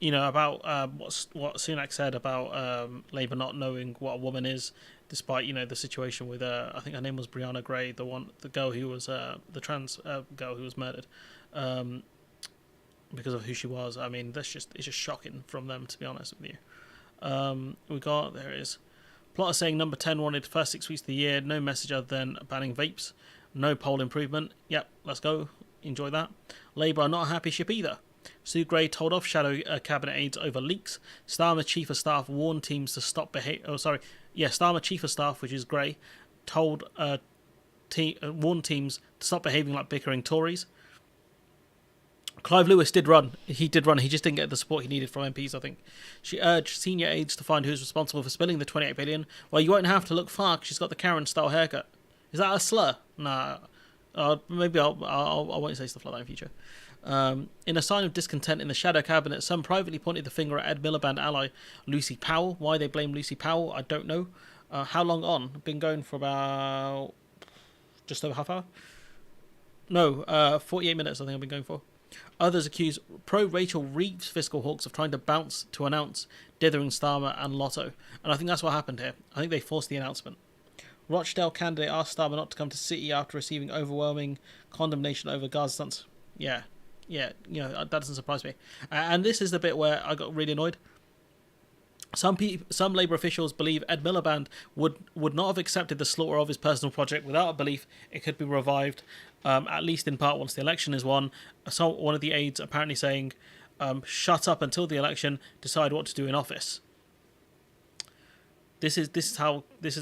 what Sunak said about Labour not knowing what a woman is, despite, the situation with, I think her name was Brianna Gray, the girl who was, the trans girl who was murdered, because of who she was. I mean, it's just shocking from them, to be honest with you. There it is. Plotter saying number 10 wanted first 6 weeks of the year, no message other than banning vapes, no poll improvement. Yep, let's go. Enjoy that. Labour are not a happy ship either. Sue Gray told off shadow cabinet aides over leaks. Starmer chief of staff warned teams to stop Starmer chief of staff, which is Gray, warned teams to stop behaving like bickering Tories. Clive Lewis did run. He did run. He just didn't get the support he needed from MPs, I think. She urged senior aides to find who's responsible for spilling the 28 billion. Well, you won't have to look far because she's got the Karen-style haircut. Is that a slur? Nah. Maybe I won't say stuff like that in future. In a sign of discontent in the shadow cabinet, some privately pointed the finger at Ed Miliband ally Lucy Powell. Why they blame Lucy Powell, I don't know. How long on? Been going for about just over half hour? No, 48 minutes I think I've been going for. Others accuse pro-Rachel Reeves fiscal hawks of trying to bounce to announce Dithering, Starmer and Lotto. And I think that's what happened here. I think they forced the announcement. Rochdale candidate asked Starmer not to come to City after receiving overwhelming condemnation over Gaza stunts. Yeah, that doesn't surprise me. And this is the bit where I got really annoyed. Some Labour officials believe Ed Miliband would not have accepted the slaughter of his personal project without a belief it could be revived, at least in part once the election is won. So one of the aides apparently saying, "Shut up until the election. Decide what to do in office." This is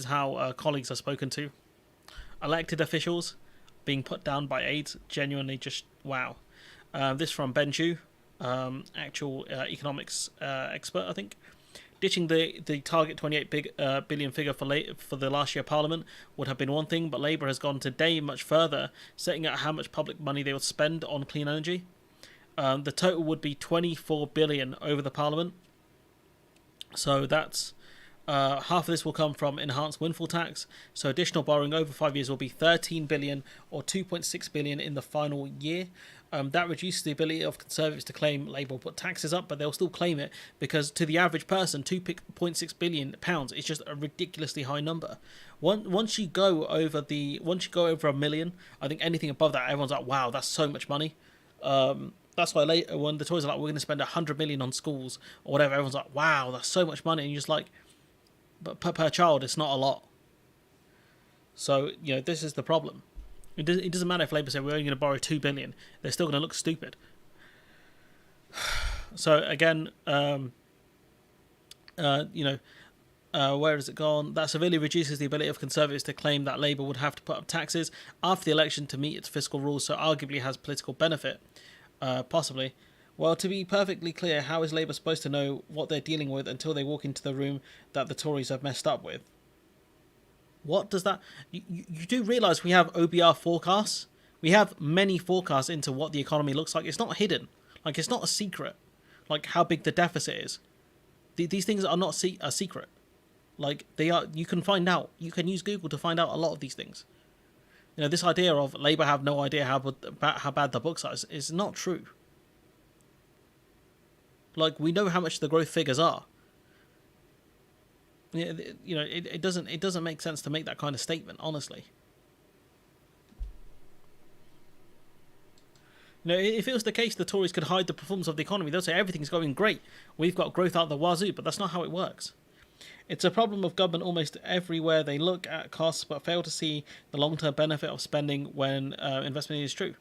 how colleagues are spoken to. Elected officials being put down by aides. Genuinely, just wow. This from Ben Chu, actual economics expert, I think. Ditching the target 28 billion figure for the last year Parliament would have been one thing, but Labour has gone today much further, setting out how much public money they would spend on clean energy. The total would be 24 billion over the Parliament. So that's half of this will come from enhanced windfall tax. So additional borrowing over 5 years will be 13 billion or 2.6 billion in the final year. That reduces the ability of Conservatives to claim Labour will put taxes up, but they'll still claim it because to the average person, £2.6 billion is just a ridiculously high number. Once you go over a million, I think anything above that, everyone's like, "Wow, that's so much money." That's why when the Tories are like, "We're going to spend 100 million on schools or whatever," everyone's like, "Wow, that's so much money," and you're just like, "But per child, it's not a lot." So this is the problem. It doesn't matter if Labour say we're only going to borrow 2 billion; they're still going to look stupid. So again, where has it gone? That severely reduces the ability of Conservatives to claim that Labour would have to put up taxes after the election to meet its fiscal rules. So arguably has political benefit, possibly. Well, to be perfectly clear, how is Labour supposed to know what they're dealing with until they walk into the room that the Tories have messed up with? What does that... You do realise we have OBR forecasts? We have many forecasts into what the economy looks like. It's not hidden. Like, it's not a secret. Like, how big the deficit is. These things are not a secret. Like, they are... You can find out. You can use Google to find out a lot of these things. This idea of Labour have no idea how bad the books are is not true. Like, we know how much the growth figures are. It doesn't make sense to make that kind of statement, honestly. If it was the case the Tories could hide the performance of the economy, they'll say everything's going great. We've got growth out the wazoo, but that's not how it works. It's a problem of government almost everywhere they look at costs but fail to see the long-term benefit of spending when investment is true.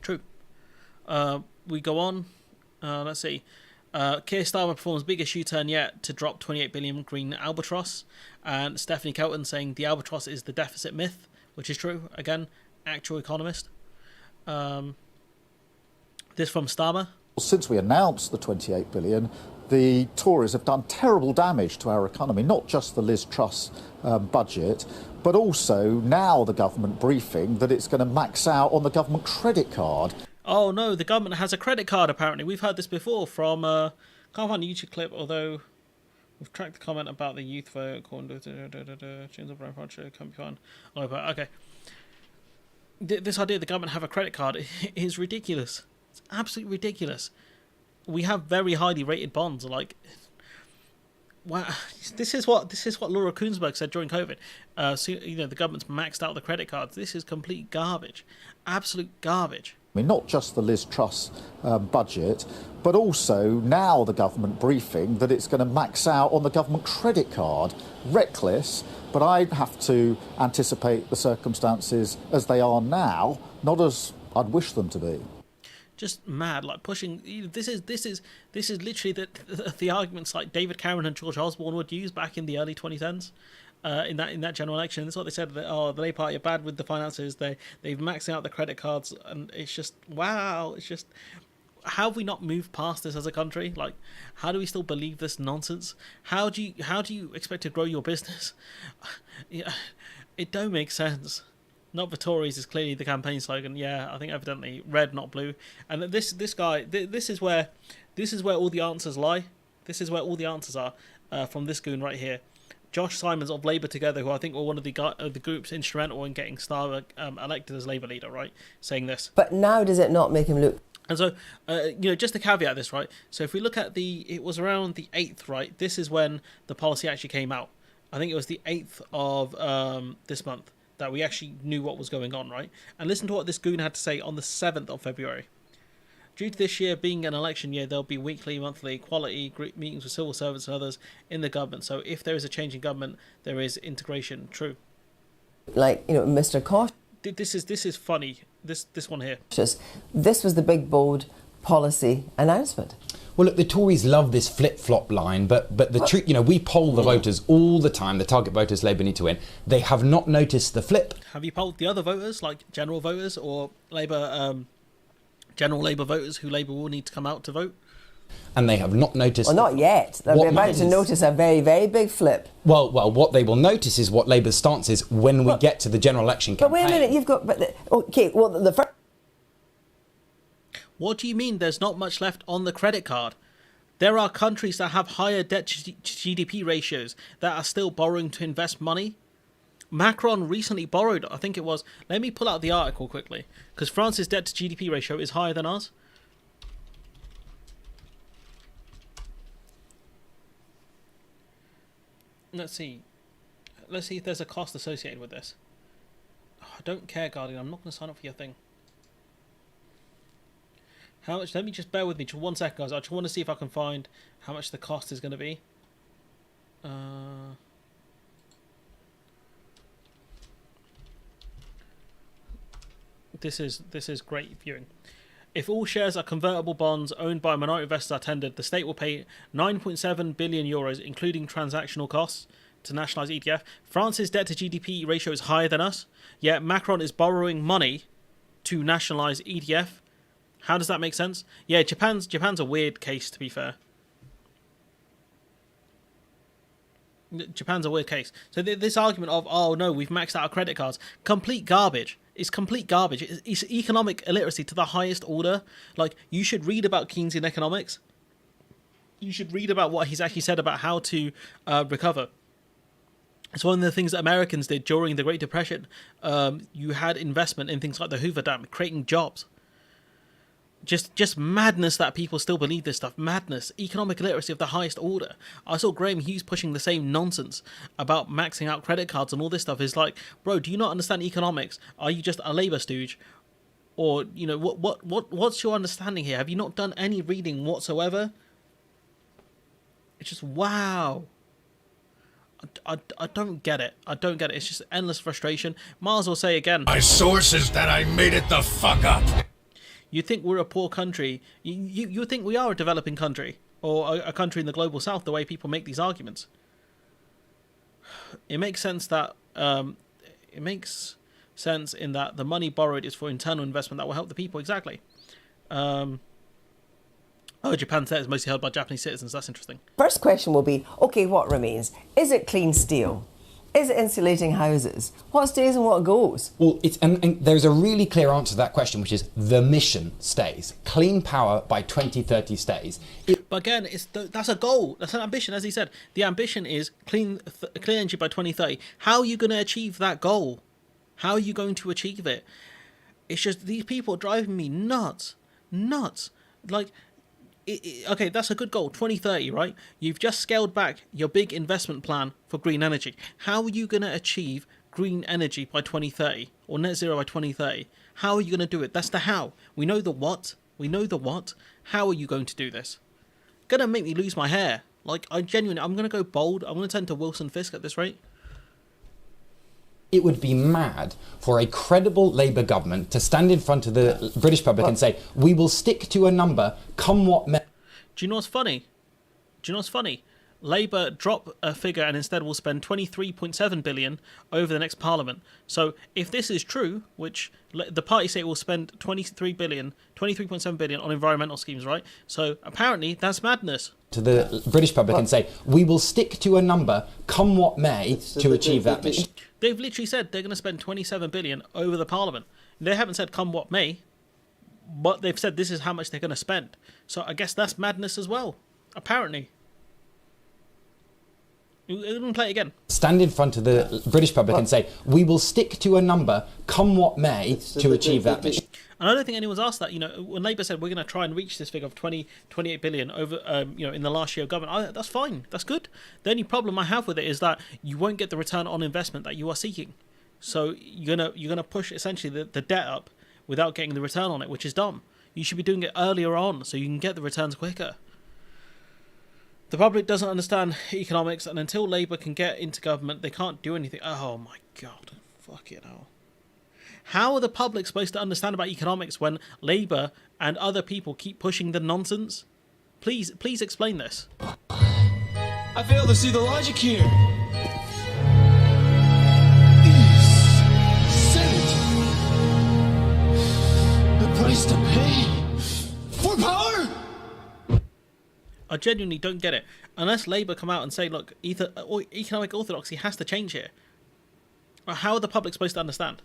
True. We go on. Let's see. Keir Starmer performs biggest U-turn yet to drop 28 billion green albatross, and Stephanie Kelton saying the albatross is the deficit myth, which is true. Again, actual economist. This from Starmer. Since we announced the 28 billion, the Tories have done terrible damage to our economy, not just the Liz Truss budget, but also now the government briefing that it's going to max out on the government credit card. Oh no, the government has a credit card apparently. We've heard this before from... can't find a YouTube clip, although we've tracked the comment about the youth vote according to James O'Brien project. Can't be found. Okay. This idea the government have a credit card is ridiculous. It's absolutely ridiculous. We have very highly rated bonds. Like, wow, this is what Laura Kuenssberg said during COVID. The government's maxed out the credit cards. This is complete garbage, absolute garbage. I mean, not just the Liz Truss budget, but also now the government briefing that it's going to max out on the government credit card. Reckless, but I have to anticipate the circumstances as they are now, not as I'd wish them to be. Just mad, like pushing. This is literally the arguments like David Cameron and George Osborne would use back in the early 2010s. In that general election, that's what they said. That the Labour Party are bad with the finances. They've maxed out the credit cards, and it's just wow. It's just, how have we not moved past this as a country? Like, how do we still believe this nonsense? How do you expect to grow your business? Yeah, it don't make sense. Not the Tories is clearly the campaign slogan. Yeah, I think evidently red, not blue. And this guy, this is where all the answers lie. This is where all the answers are from this goon right here. Josh Simons of Labour Together, who I think were one of the groups instrumental in getting Starmer elected as Labour leader, right? Saying this. But now does it not make him look... And so, just to caveat this, right? So if we look at it was around the 8th, right? This is when the policy actually came out. I think it was the 8th of this month that we actually knew what was going on, right? And listen to what this goon had to say on the 7th of February. Due to this year being an election year, there'll be weekly, monthly, quality group meetings with civil servants and others in the government. So if there is a change in government, there is integration. True. Like, Mr. Cautious. This is funny. This one here. This was the big, bold policy announcement. Well, look, the Tories love this flip-flop line, but the truth, we poll the voters all the time. The target voters Labour need to win. They have not noticed the flip. Have you polled the other voters, like general voters or Labour, general Labour voters who Labour will need to come out to vote? And they have not noticed... Well, not yet. They're about to notice a very, very big flip. Well, what they will notice is what Labour's stance is when we get to the general election campaign. But wait a minute, you've got... the first... What do you mean there's not much left on the credit card? There are countries that have higher debt to GDP ratios that are still borrowing to invest money. Macron recently borrowed, I think it was... Let me pull out the article quickly, because France's debt to GDP ratio is higher than ours. Let's see if there's a cost associated with this. Oh, I don't care, Guardian. I'm not going to sign up for your thing. How much? Let me just bear with me for 1 second, guys. I just want to see if I can find how much the cost is going to be. This is great viewing. If all shares are convertible bonds owned by minority investors are tendered, the state will pay 9.7 billion euros, including transactional costs, to nationalise EDF. France's debt to GDP ratio is higher than us, yet Macron is borrowing money to nationalise EDF. How does that make sense? Yeah, Japan's a weird case, to be fair. Japan's a weird case. So this argument of, oh no, we've maxed out our credit cards, complete garbage. It's complete garbage. It's economic illiteracy to the highest order. Like, you should read about Keynesian economics. You should read about what he's actually said about how to recover. It's one of the things that Americans did during the Great Depression. You had investment in things like the Hoover Dam, creating jobs. Just madness that people still believe this stuff. Madness. Economic illiteracy of the highest order. I saw Graham Hughes pushing the same nonsense about maxing out credit cards and all this stuff. It's like, bro, do you not understand economics? Are you just a Labour stooge? Or, what's your understanding here? Have you not done any reading whatsoever? It's just, wow. I don't get it. I don't get it. It's just endless frustration. Might as well say again. My source is that I made it the fuck up. You think we're a poor country. You think we are a developing country. Or a country in the global south, the way people make these arguments. It makes sense that... it makes sense in that the money borrowed is for internal investment that will help the people. Exactly. Oh, Japan said it's mostly held by Japanese citizens. That's interesting. First question will be, okay, what remains? Is it clean steel? Is it insulating houses? What stays and what goes? Well, and there's a really clear answer to that question, which is the mission stays. Clean power by 2030 stays. But again, that's a goal. That's an ambition, as he said. The ambition is clean energy by 2030. How are you going to achieve that goal? How are you going to achieve it? It's just these people are driving me nuts. Nuts. Like... okay, that's a good goal, 2030, right? You've just scaled back your big investment plan for green energy. How are you going to achieve green energy by 2030 or net zero by 2030? How are you going to do it? That's the how. We know the what. We know the what. How are you going to do this? Going to make me lose my hair. Like, I'm going to go bold. I'm going to turn to Wilson Fisk at this rate. It would be mad for a credible Labour government to stand in front of the British public and say, we will stick to a number, come what may. Do you know what's funny? Labour drop a figure and instead will spend 23.7 billion over the next Parliament. So if this is true, which the party say will spend 23.7 billion on environmental schemes, right? So apparently that's madness. to the British public and say, we will stick to a number, come what may, to achieve that mission. They've literally said they're going to spend 27 billion over the Parliament. They haven't said come what may, but they've said this is how much they're going to spend. So I guess that's madness as well, apparently. Let me play it again. Stand in front of the British public and say, we will stick to a number, come what may, to achieve that mission. And I don't think anyone's asked that. You know, when Labour said we're going to try and reach this figure of 28 billion over, in the last year of government, that's fine. That's good. The only problem I have with it is that you won't get the return on investment that you are seeking. So you're gonna push essentially the debt up without getting the return on it, which is dumb. You should be doing it earlier on so you can get the returns quicker. The public doesn't understand economics, and until Labour can get into government, they can't do anything. Oh my God, fucking hell. How are the public supposed to understand about economics when Labour and other people keep pushing the nonsense? Please explain this. I fail to see the logic here. Senate. The price to pay for power. I genuinely don't get it. Unless Labour come out and say, look, economic orthodoxy has to change here. How are the public supposed to understand?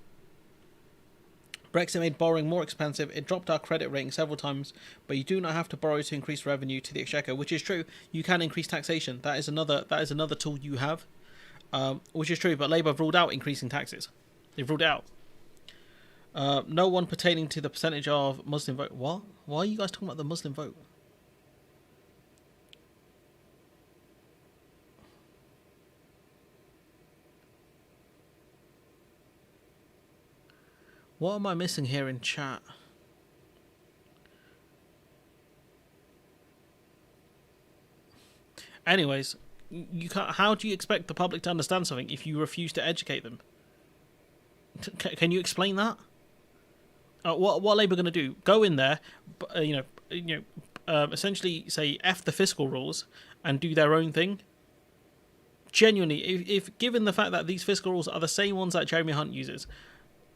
Brexit made borrowing more expensive. It dropped our credit rating several times, but you do not have to borrow to increase revenue to the exchequer, which is true. You can increase taxation. That is another tool you have, which is true. But Labour have ruled out increasing taxes. They've ruled it out. No one pertaining to the percentage of Muslim vote. What? Why are you guys talking about the Muslim vote? What am I missing here in chat? Anyways, you can't. How do you expect the public to understand something if you refuse to educate them? Can you explain that? What are Labour going to do? Go in there, essentially say F the fiscal rules and do their own thing. Genuinely, if given the fact that these fiscal rules are the same ones that Jeremy Hunt uses,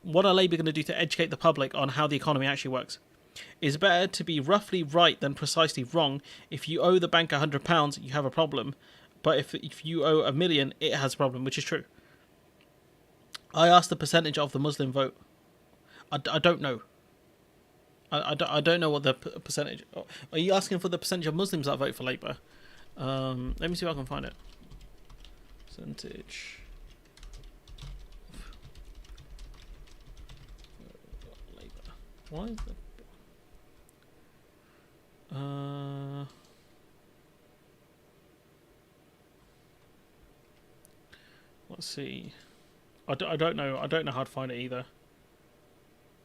what are Labour going to do to educate the public on how the economy actually works? It's better to be roughly right than precisely wrong. If you owe the bank £100, you have a problem. But if you owe $1 million, it has a problem, which is true. I asked the percentage of the Muslim vote. I don't know. I don't know what the percentage... Are you asking for the percentage of Muslims that vote for Labour? Let me see if I can find it. Percentage... Why is that? Let's see. I don't know. I don't know how to find it either.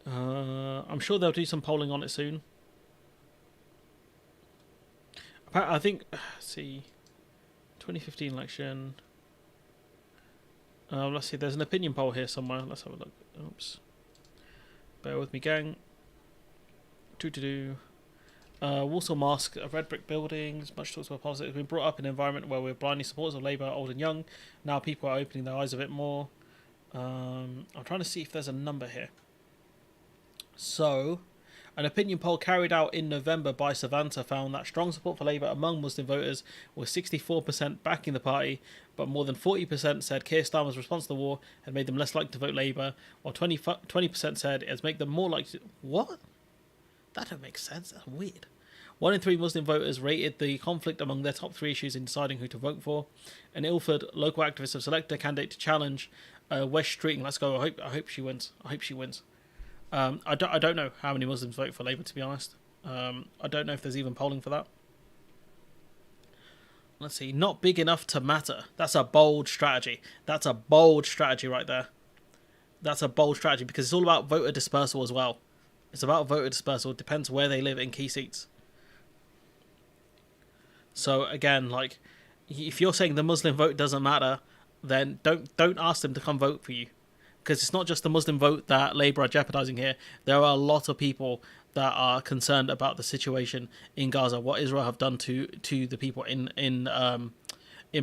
I'm sure they'll do some polling on it soon. I think. Let's see. 2015 election. Let's see. There's an opinion poll here somewhere. Let's have a look. Oops. Bear with me, gang. Walsall Mosque, red brick buildings, much talks about politics. We've been brought up in an environment where we're blindly supporters of Labour, old and young. Now people are opening their eyes a bit more. I'm trying to see if there's a number here. So, an opinion poll carried out in November by Savanta found that strong support for Labour among Muslim voters was 64% backing the party, but more than 40% said Keir Starmer's response to the war had made them less likely to vote Labour, while 20% said it has made them more likely to... What? That don't make sense. That's weird. 1 in 3 Muslim voters rated the conflict among their top 3 issues in deciding who to vote for. In Ilford, local activists have selected a candidate to challenge West Streeting. Let's go. I hope she wins. I hope she wins. I don't know how many Muslims vote for Labour, to be honest. I don't know if there's even polling for that. Let's see. Not big enough to matter. That's a bold strategy. That's a bold strategy right there. That's a bold strategy because it's all about voter dispersal as well. It's about voter dispersal. It depends where they live in key seats. So again, like, if you're saying the Muslim vote doesn't matter, then don't ask them to come vote for you. Because it's not just the Muslim vote that Labour are jeopardising here. There are a lot of people that are concerned about the situation in Gaza, what Israel have done to the people in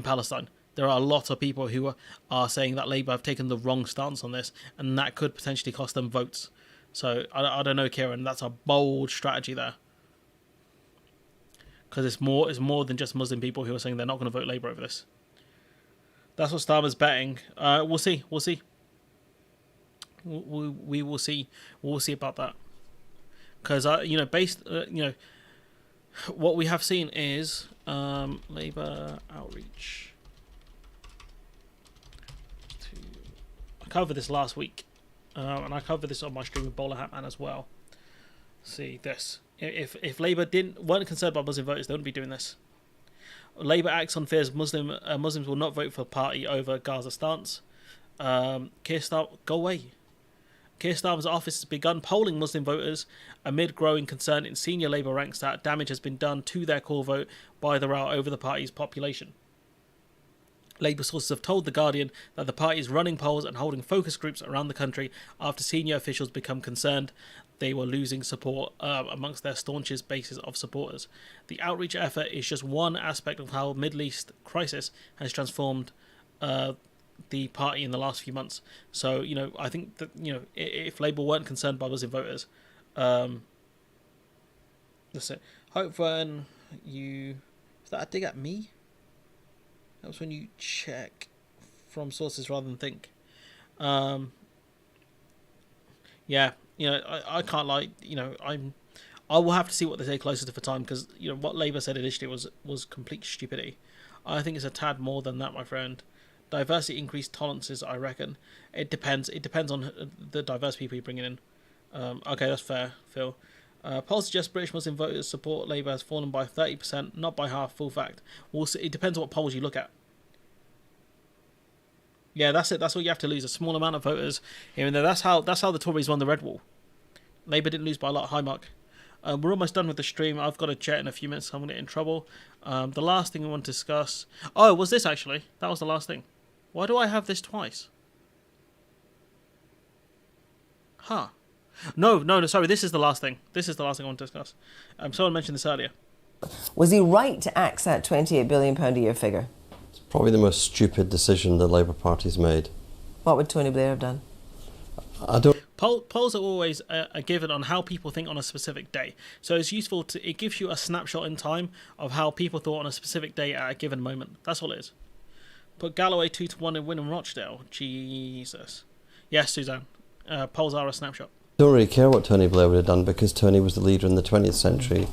Palestine. There are a lot of people who are saying that Labour have taken the wrong stance on this, and that could potentially cost them votes. So I don't know, Kieran. That's a bold strategy there. because it's more than just Muslim people who are saying they're not going to vote Labour over this. That's what Starmer's betting. We'll see. We will see. We'll see about that. Because what we have seen is Labour outreach. I covered this last week, and I covered this on my stream with Bowler Hatman as well. See this. If Labour weren't concerned about Muslim voters, they wouldn't be doing this. Labour acts on fears Muslims will not vote for party over Gaza stance. Keir Starmer, go away. Keir Starmer's office has begun polling Muslim voters amid growing concern in senior Labour ranks that damage has been done to their core vote by the row over the party's population. Labour sources have told The Guardian that the party is running polls and holding focus groups around the country after senior officials become concerned they were losing support amongst their staunchest bases of supporters. The outreach effort is just one aspect of how Middle East crisis has transformed the party in the last few months. So, I think that, if Labour weren't concerned by Muslim voters, that's it. Hope when you... Is that a dig at me? That was when you check from sources rather than think. Yeah, I can't lie. I will have to see what they say closer to the time, because what Labour said initially was complete stupidity. I think it's a tad more than that, my friend. Diversity increased tolerances, I reckon. It depends. It depends on the diverse people you're bringing in. Okay, that's fair, Phil. Polls suggest British Muslim voters support Labour has fallen by 30%, not by half. Full fact. We'll see. It depends on what polls you look at. Yeah, that's it. That's what you have to lose. A small amount of voters here and there. That's how the Tories won the Red Wall. Labour didn't lose by a lot. Hi, Mark. We're almost done with the stream. I've got a jet in a few minutes, so I'm going to get in trouble. The last thing we want to discuss... Oh, was this actually? That was the last thing. Why do I have this twice? Huh. No, sorry. This is the last thing. This is the last thing I want to discuss. Someone mentioned this earlier. Was he right to axe that £28 billion a year figure? It's probably the most stupid decision the Labour Party's made. What would Tony Blair have done? I don't... Polls are always given on how people think on a specific day. So it's useful it gives you a snapshot in time of how people thought on a specific day at a given moment. That's all it is. Put Galloway 2-1 in win in Rochdale. Jesus. Yes, Suzanne. Polls are a snapshot. Don't really care what Tony Blair would have done, because Tony was the leader in the 20th century.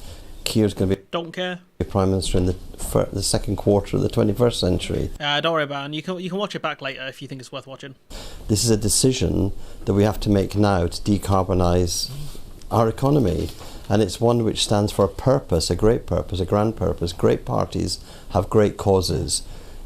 Keir's going to be Don't care. Prime Minister in the second quarter of the 21st century. Don't worry about it. You can watch it back later if you think it's worth watching. This is a decision that we have to make now to decarbonise our economy. And it's one which stands for a purpose, a great purpose, a grand purpose. Great parties have great causes.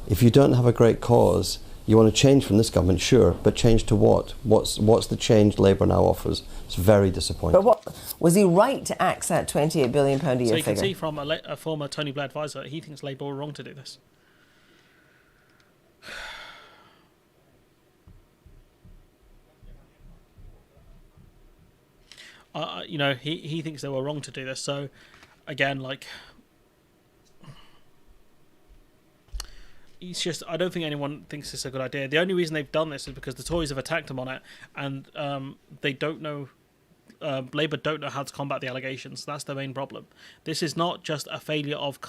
If you don't have a great cause, you want to change from this government, sure, but change to what? What's the change Labour now offers? It's very disappointing. But was he right to axe that £28 billion a year figure? So you can see from a former Tony Blair advisor, he thinks Labour were wrong to do this. He thinks they were wrong to do this. So, again, it's just, I don't think anyone thinks it's a good idea. The only reason they've done this is because the Tories have attacked them on it, and they don't know, Labour don't know how to combat the allegations. That's the main problem. This is not just a failure of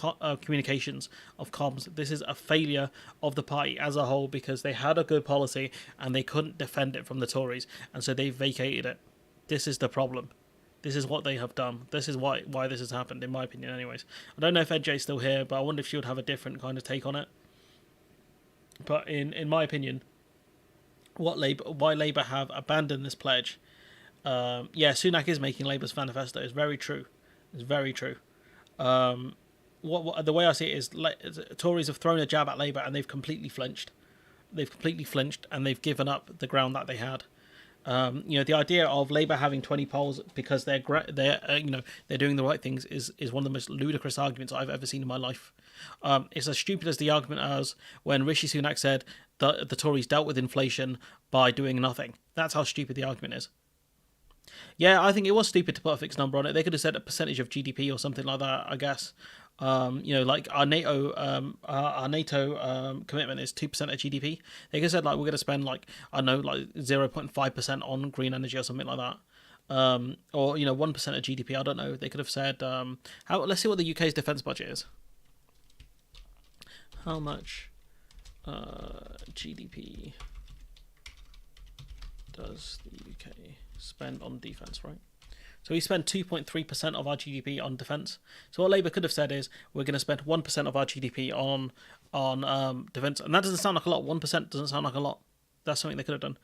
communications, of comms. This is a failure of the party as a whole, because they had a good policy and they couldn't defend it from the Tories, and so they vacated it. This is the problem. This is what they have done. This is why this has happened, in my opinion anyways. I don't know if EdJ's still here, but I wonder if she would have a different kind of take on it. But in my opinion, why Labour have abandoned this pledge. Sunak is making Labour's manifesto. It's very true. It's very true. The way I see it is, Tories have thrown a jab at Labour and they've completely flinched. And they've given up the ground that they had. The idea of Labour having 20 polls because they're doing the right things is one of the most ludicrous arguments I've ever seen in my life. It's as stupid as the argument as when Rishi Sunak said that the Tories dealt with inflation by doing nothing. That's how stupid the argument is. Yeah, I think it was stupid to put a fixed number on it. They could have said a percentage of GDP or something like that, I guess. Like our NATO commitment is 2% of GDP. They could have said we're going to spend 0.5% on green energy or something like that. or 1% of GDP. I don't know. They could have said let's see what the UK's defence budget is. How much GDP does the UK spend on defence, right? So we spend 2.3% of our GDP on defence. So what Labour could have said is we're going to spend 1% of our GDP on defence, and that doesn't sound like a lot. 1% doesn't sound like a lot. That's something they could have done.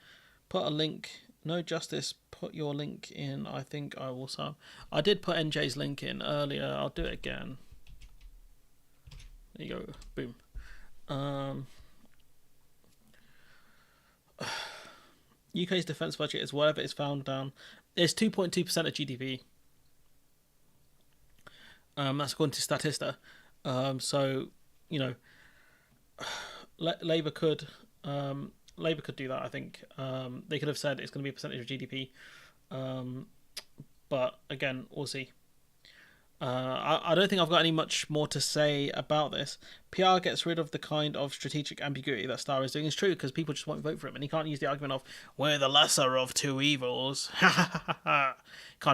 Put a link. No Justice. Put your link in. I think I also. I did put NJ's link in earlier. I'll do it again. There you go. Boom. UK's defence budget is whatever is found down. It's 2.2% of GDP. That's according to Statista. So Labour could do that. I think they could have said it's going to be a percentage of GDP. But again, we'll see. I don't think I've got any much more to say about this. PR gets rid of the kind of strategic ambiguity that Starr is doing. It's true, because people just won't vote for him, and he can't use the argument of we're the lesser of two evils. Can't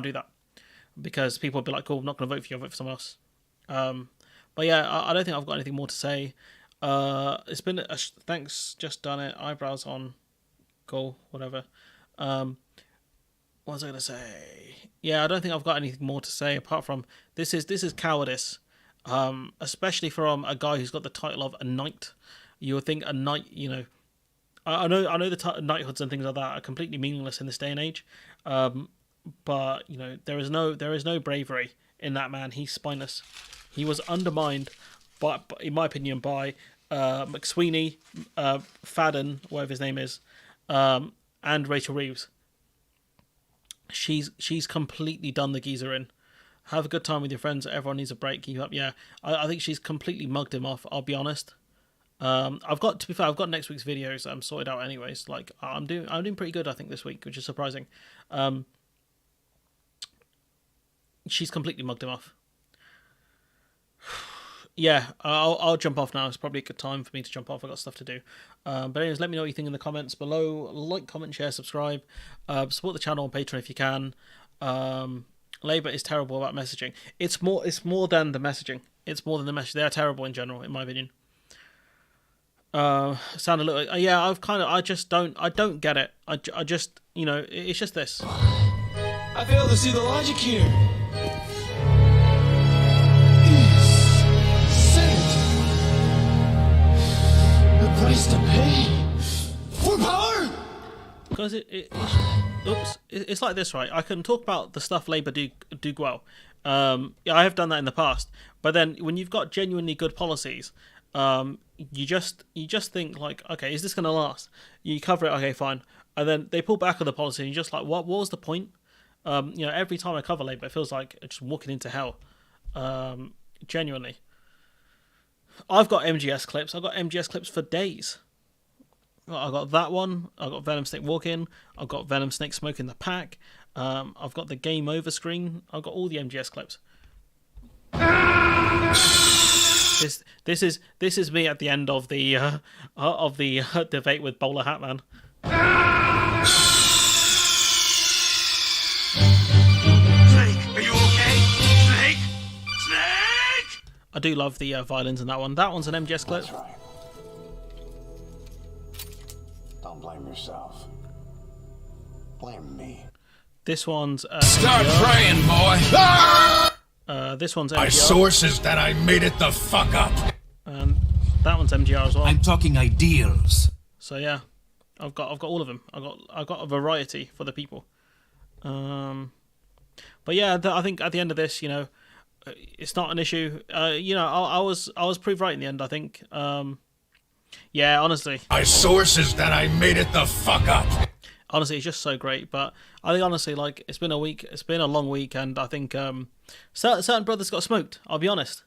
do that, because people will be like, cool, I'm not going to vote for you, I'll vote for someone else. But yeah, I don't think I've got anything more to say. It's been thanks, just done it. Eyebrows on, cool, whatever. What was I going to say? Yeah, I don't think I've got anything more to say apart from this is cowardice, especially from a guy who's got the title of a knight. You would think a knight, I know the knighthoods and things like that are completely meaningless in this day and age, but there is no bravery in that man. He's spineless. He was undermined, in my opinion, by McSweeney, Fadden, whatever his name is, and Rachel Reeves. She's completely done the geezer in. Have a good time with your friends. Everyone needs a break. Keep up. Yeah, I think she's completely mugged him off. I'll be honest. I've got next week's videos sorted out anyways. Like I'm doing pretty good, I think, this week, which is surprising. She's completely mugged him off. Yeah, I'll jump off now. It's probably a good time for me to jump off. I've got stuff to do. But anyways, let me know what you think in the comments below. Like, comment, share, subscribe. Support the channel on Patreon if you can. Labour is terrible about messaging. It's more than the messaging. It's more than the message. They are terrible in general, in my opinion. Sound a little like, yeah, I don't get it. I just, it's just this. I fail to see the logic here. Price to pay for power, because it's like this, right? I can talk about the stuff Labour do well. Yeah, I have done that in the past, but then when you've got genuinely good policies, you just think like, okay, is this going to last? You cover it, okay, fine, and then they pull back on the policy, and you're just like, what was the point? Every time I cover Labour, it feels like just walking into hell. Genuinely. I've got MGS clips. I've got MGS clips for days. I've got that one. I've got Venom Snake walking. I've got Venom Snake smoking the pack. I've got the game over screen. I've got all the MGS clips. This is me at the end of the debate with Bowler Hat Man. Snake, are you okay? Snake? I do love the violins in that one. That one's an MGS clip. That's right. Don't blame yourself. Blame me. This one's Start praying, boy. This one's MGR. My sources that I made it the fuck up. And that one's MGR as well. I'm talking ideals. So yeah, I've got all of them. I've got a variety for the people. But yeah, I think at the end of this, it's not an issue. I was proved right in the end, I think. Yeah, honestly. My sources that I made it the fuck up. Honestly, it's just so great. But I think honestly, like, it's been a week. It's been a long week, and I think certain brothers got smoked. I'll be honest.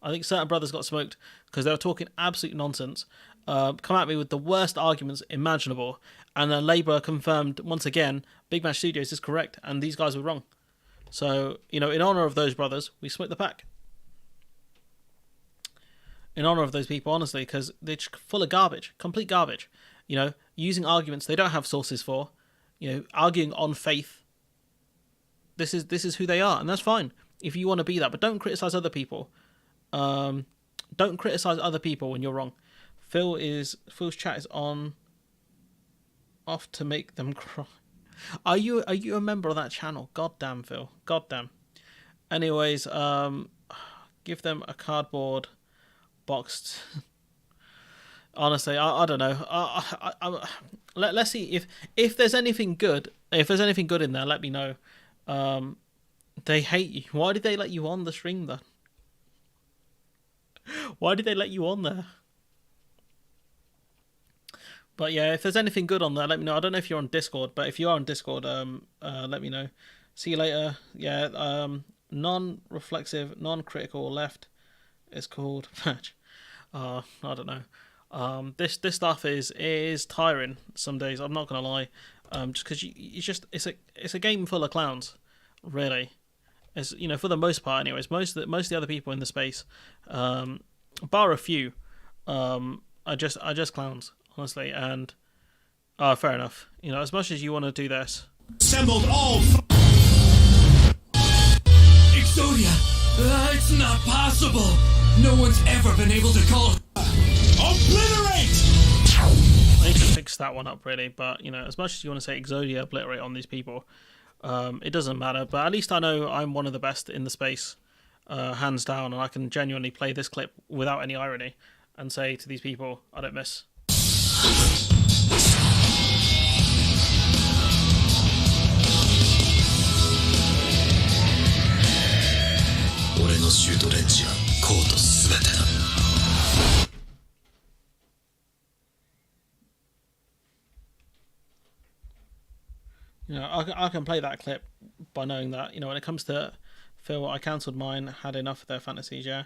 I think certain brothers got smoked because they were talking absolute nonsense. Come at me with the worst arguments imaginable, and then Labour confirmed once again Big Maj Studios is correct, and these guys were wrong. So, in honour of those brothers, we split the pack. In honour of those people, honestly, because they're just full of garbage, complete garbage. Using arguments they don't have sources for, arguing on faith. this is who they are, and that's fine if you want to be that. But don't criticize other people. Don't criticize other people when you're wrong. Phil's chat is off to make them cry. Are you a member of that channel? God damn, Phil. God damn. Anyways, give them a cardboard boxed. Honestly, I don't know. Let's see if there's anything good. If there's anything good in there, let me know. They hate you. Why did they let you on the stream then? Why did they let you on there? But yeah, if there's anything good on there, let me know. I don't know if you're on Discord, but if you are on Discord, let me know. See you later. Yeah, non-reflexive, non-critical left is called match. I don't know. This stuff is tiring some days. I'm not gonna lie. Just because it's a game full of clowns, really. As you know, for the most part, anyways. Most of the other people in the space, bar a few, are just clowns, honestly. And fair enough. You know, as much as you want to do this, Assembled all. Exodia, it's not possible. No one's ever been able to call. Obliterate. I need to fix that one up, really. But you know, as much as you want to say Exodia obliterate on these people, it doesn't matter. But at least I know I'm one of the best in the space, hands down, and I can genuinely play this clip without any irony and say to these people, I don't miss. You know, I can play that clip by knowing that, you know, when it comes to Phil, I cancelled mine, had enough of their fantasies, yeah.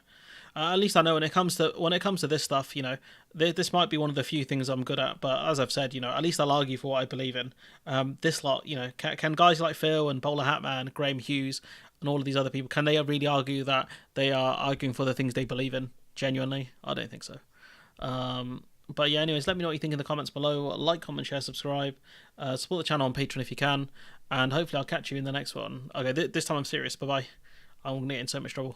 At least I know when it comes to this stuff, you know, this might be one of the few things I'm good at, but as I've said, you know, at least I'll argue for what I believe in. This lot, you know, can guys like Phil and Bowler Hatman, Graham Hughes, and all of these other people, can they really argue that they are arguing for the things they believe in? Genuinely? I don't think so. But yeah, anyways, let me know what you think in the comments below. Like, comment, share, subscribe. Support the channel on Patreon if you can. And hopefully I'll catch you in the next one. Okay, this time I'm serious. Bye-bye. I'm going to get in so much trouble.